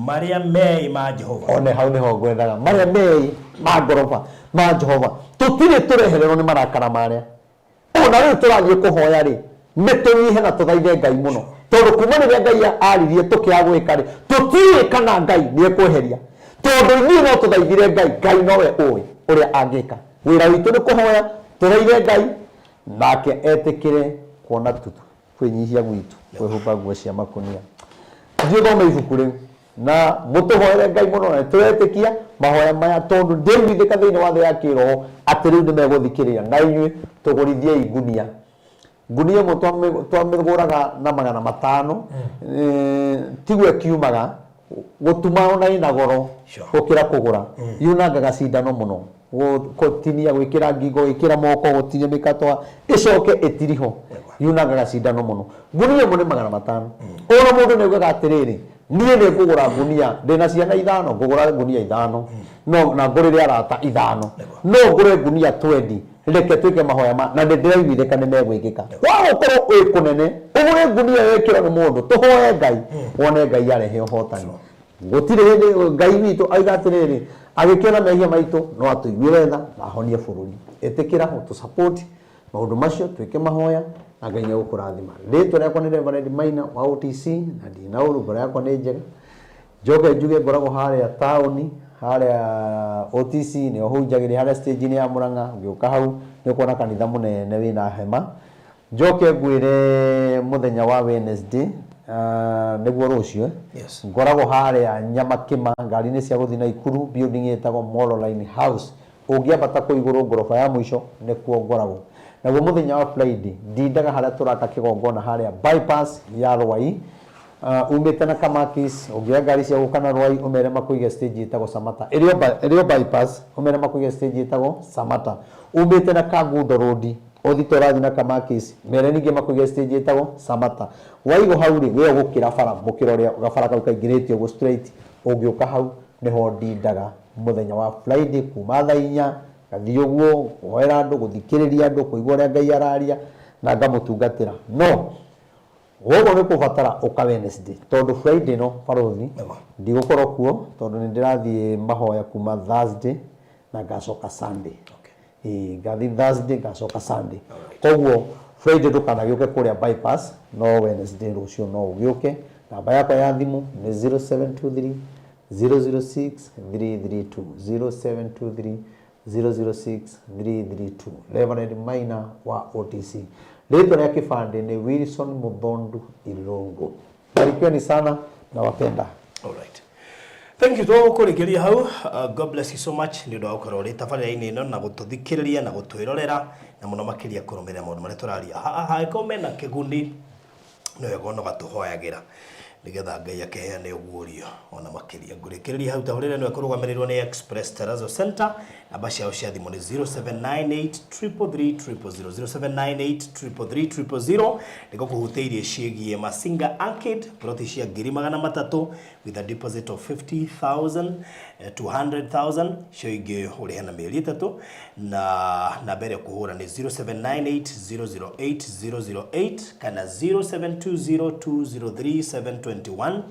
marĩa mei ma Jehova one hau nĩho ngwethaga marĩa mei ma ngoroba ma Jehova tũtirĩ tũrehererwo nĩ marakara marĩa ona rĩu tũrathiĩ kũhoya rĩ nĩtũnyihe na tũthaithe Ngai mũno tondũ kuma rĩrĩa Ngai aririe tũkĩaga gwĩka rĩ tũtiũĩ kana Ngai nĩekweheria tondũ ithuĩ no tũthaithire Ngai nowe ũĩ ũrĩa angĩka wĩra witũ nĩ kũhoya tũthaithe Ngai nake etĩkĩre kuona tutu kwĩnyihia gwitũ kwĩhumba nguo cia makũnia thiĩ thome ibuku rĩu na mũtũhoere Ngai mũno na tũretĩkia mahoya maya tondũ ndĩiguithĩka thĩinĩ wa thĩ ya kĩroho atĩ rĩu nĩmegũthikĩrĩria na inyuĩ tũgũrithiei ngunia ĩmwe twamĩgũraga na 500 tigwe kiumaga gũtuma ona ina goro gũkĩra kũgũra yunangaga cindano mũno gũtinia gwĩkĩra ngingo gwĩkĩra moko gũtinia mĩkatwa ĩcoke ĩtiriho yunangaga cindano mũno ngunia ĩmwe nĩ 500 ona mũndũ nĩaugaga atĩrĩrĩ niĩ nĩ ngũgũra ngunia ndĩna ciana 5 ngũgũra ngunia 5 no na ngũrĩre arata 5 no ngũre ngunia 20 reke twĩke mahoya na ndĩraiguithĩka nĩ megwĩkĩka wagũkorwo wĩ kũnene ũgũre ngunia wĩkĩrwo nĩ mũndũ tũhoe Ngai wone Ngai arehe ũhotani gũtirĩ hĩndĩ Ngai witũ aiga atĩrĩrĩ agĩkĩona mehia maitũ no atũiguĩre tha na ahonie bũrũri ĩtĩkĩra ũtũ-support maũndũ macio twĩke mahoya na Ngai nĩegũkũrathima rĩtwa rĩakwa nĩ Reverend Maina wa OTC na ndina ũru ngoro yakwa nĩ njega njoke njuge ngoragwo harĩa taũni harĩa OTC nĩho hunjagĩria harĩa stage-inĩ ya Mũrang'a ngĩũka hau nĩ ũkuona kanitha mũnene wĩna hema njoke ngwĩre mũthenya wa Wednesday nĩguo rũciũ ngoragwo harĩa Nyamakĩma ngari-inĩ cia gũthiĩ Naikuru building ĩtagwo Molo Line House ũngĩambata kũ igũrũ ngoroba ya mũico nĩkuo ngoragwo naguo mũthenya wa Friday ndindaga harĩa tũraka kĩgongona harĩa bypass ya Rwai umĩte na Kamakis ũngĩoya ngari cia gũka na Rwai ũmere makũige stage ĩtagwo Samata ĩrĩo bypass ũmere makũige stage ĩtagwo Samata umĩte na Kangundo Road ũthito ũrathiĩ na Kamakis mere ningĩ makũige stage ĩtagwo Samata waigũ hau rĩ we ũgũkĩra bara mũkĩra ũrĩa gabara kau kaingĩrĩtio ũguo straight ũngĩũka hau nĩho ndindaga mũthenya wa Friday kuma thaa 4 gathiĩ ũguo kũhoera andũ gũthikĩrĩria andũ kũigua ũrĩa Ngai araria na ngamũtungatĩra no wogo nĩ kũbatara ũka Wednesday tondũ Friday no parothi ndigũkorwo kuo tondũ nĩ ndĩrathiĩ mahoya kuma Thursday na ngacoka Sunday ngathi Thursday ngacoka Sunday koguo Friday ndũkanagĩũke kũrĩa bypass no Wednesday rũciũ no ũgĩũke namba yakwa ya thimũ nĩ 0723 006 332 0723 006 332. Reverend Maina wa OTC. Ritwa rĩa kĩbandĩ nĩ Wilson Muthondu Ilungu. Barikiweni sana na wapenda. All right. Thank you to kurikiria hau. God bless you so much. Nĩ ũndũ wa gũkorwo rĩ tabarĩra-inĩ ĩno na gũtũthikĩrĩria na gũtwĩrorera na mũno makĩria kũrũmĩrĩra maũndũ marĩa tũraria. Hangĩkorwo mena kĩguni no wega no gatũhoyagĩra nigetha Ngai akeheane ũguũrio ona makĩria. Ngũrĩkĩrĩria hau tabarĩra nĩ kũrũgamĩrĩrwo nĩ Express Terrazzo Center. Namba ciao cia thimũ nĩ 0798 333 000 0798 333 nĩko kũhutĩirie ciĩgiĩ Masinga Arcade ploti cia 300,000 with a deposit of 50,000 to 100,000 cio ingĩ ũrĩhe na mĩeri 3 na namba ĩrĩa kũhũra nĩ 0798 008 008 kana 0720203721.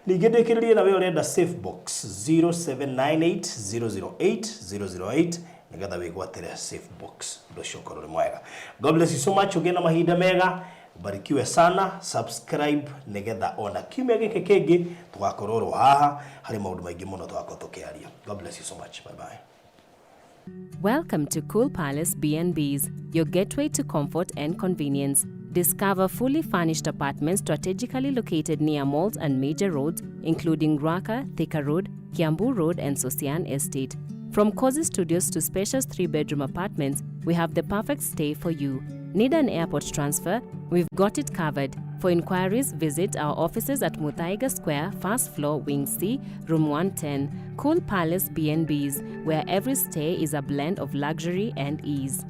Ningĩ ndĩkĩrĩrie na wewe ũrenda safe box 0798 008 008 nigetha wĩgwatĩre safe box ndocio korwo nĩ mwega. God bless you so much. Ũgĩe na mahinda mega, ubarikiwe sana. Subscribe nigetha ona kiumia gĩkĩ kĩngĩ tũgakorwo haha harĩ maũndũ maingĩ mũno tũgakorwo tũkĩaria. God bless you so much. Bye bye. Welcome to Cool Palace B&Bs, your gateway to comfort and convenience. Discover fully furnished apartments strategically located near malls and major roads, including Ruaka, Thika Road, Kiambu Road, and Sosian Estate. From cozy studios to spacious 3-bedroom apartments, we have the perfect stay for you. Need an airport transfer? We've got it covered. For inquiries, visit our offices at Muthaiga Square, first floor, Wing C, room 110. Cool Palace B&Bs, where every stay is a blend of luxury and ease.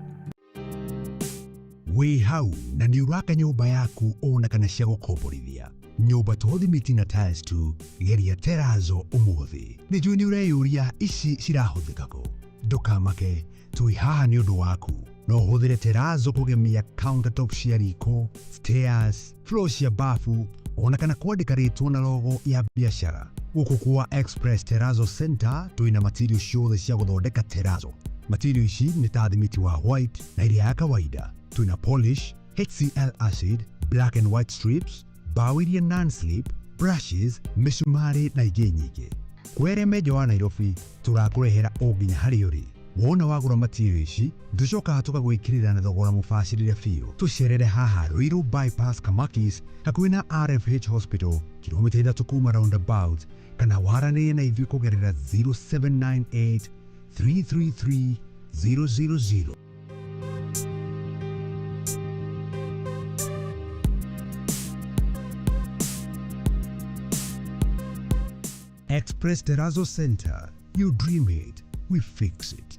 Wĩ hau na nĩ ũraka nyũmba yaku ona kana cia gũkomborithia. Nyũmba tũthimiti na tiles tu, geria Terrazzo ũmũthĩ. Nĩ njũĩ nĩ ũreyũria ici cirahũthĩka kũ. Ndũkamake, tũĩ haha nĩ ũndũ waku. No ũhũthĩre Terrazzo kũgemia countertop cia riko, stairs, floor cia bafu, ona kana kwandĩka rĩtwa na logo ya biacara. Gũkũ kwa Express Terrazzo Center twĩna material ciothe cia gũthondeka Terrazzo. Material ici nĩ ta thimiti wa white na iria ya kawaida. Twina polish, HCl acid, black and white strips, bao iria non-slip, brushes, misumari na ingĩ nyingĩ. Kwere meja wa Nairobi, tũrakũrehera o nginya harĩa ũrĩ. Wona wagũra material ici, tũcokaga tũgagwĩkĩrĩra na thogora mũbacĩrĩre biũ. Tũcerere haha Ruiru bypass Kamakis, hakuhĩ na RFH Hospital, kilomita 3 kuma roundabout, kana waranĩrie na ithuĩ kũgerera 0798 333 000. Express Terrazzo Center. You dream it, we fix it.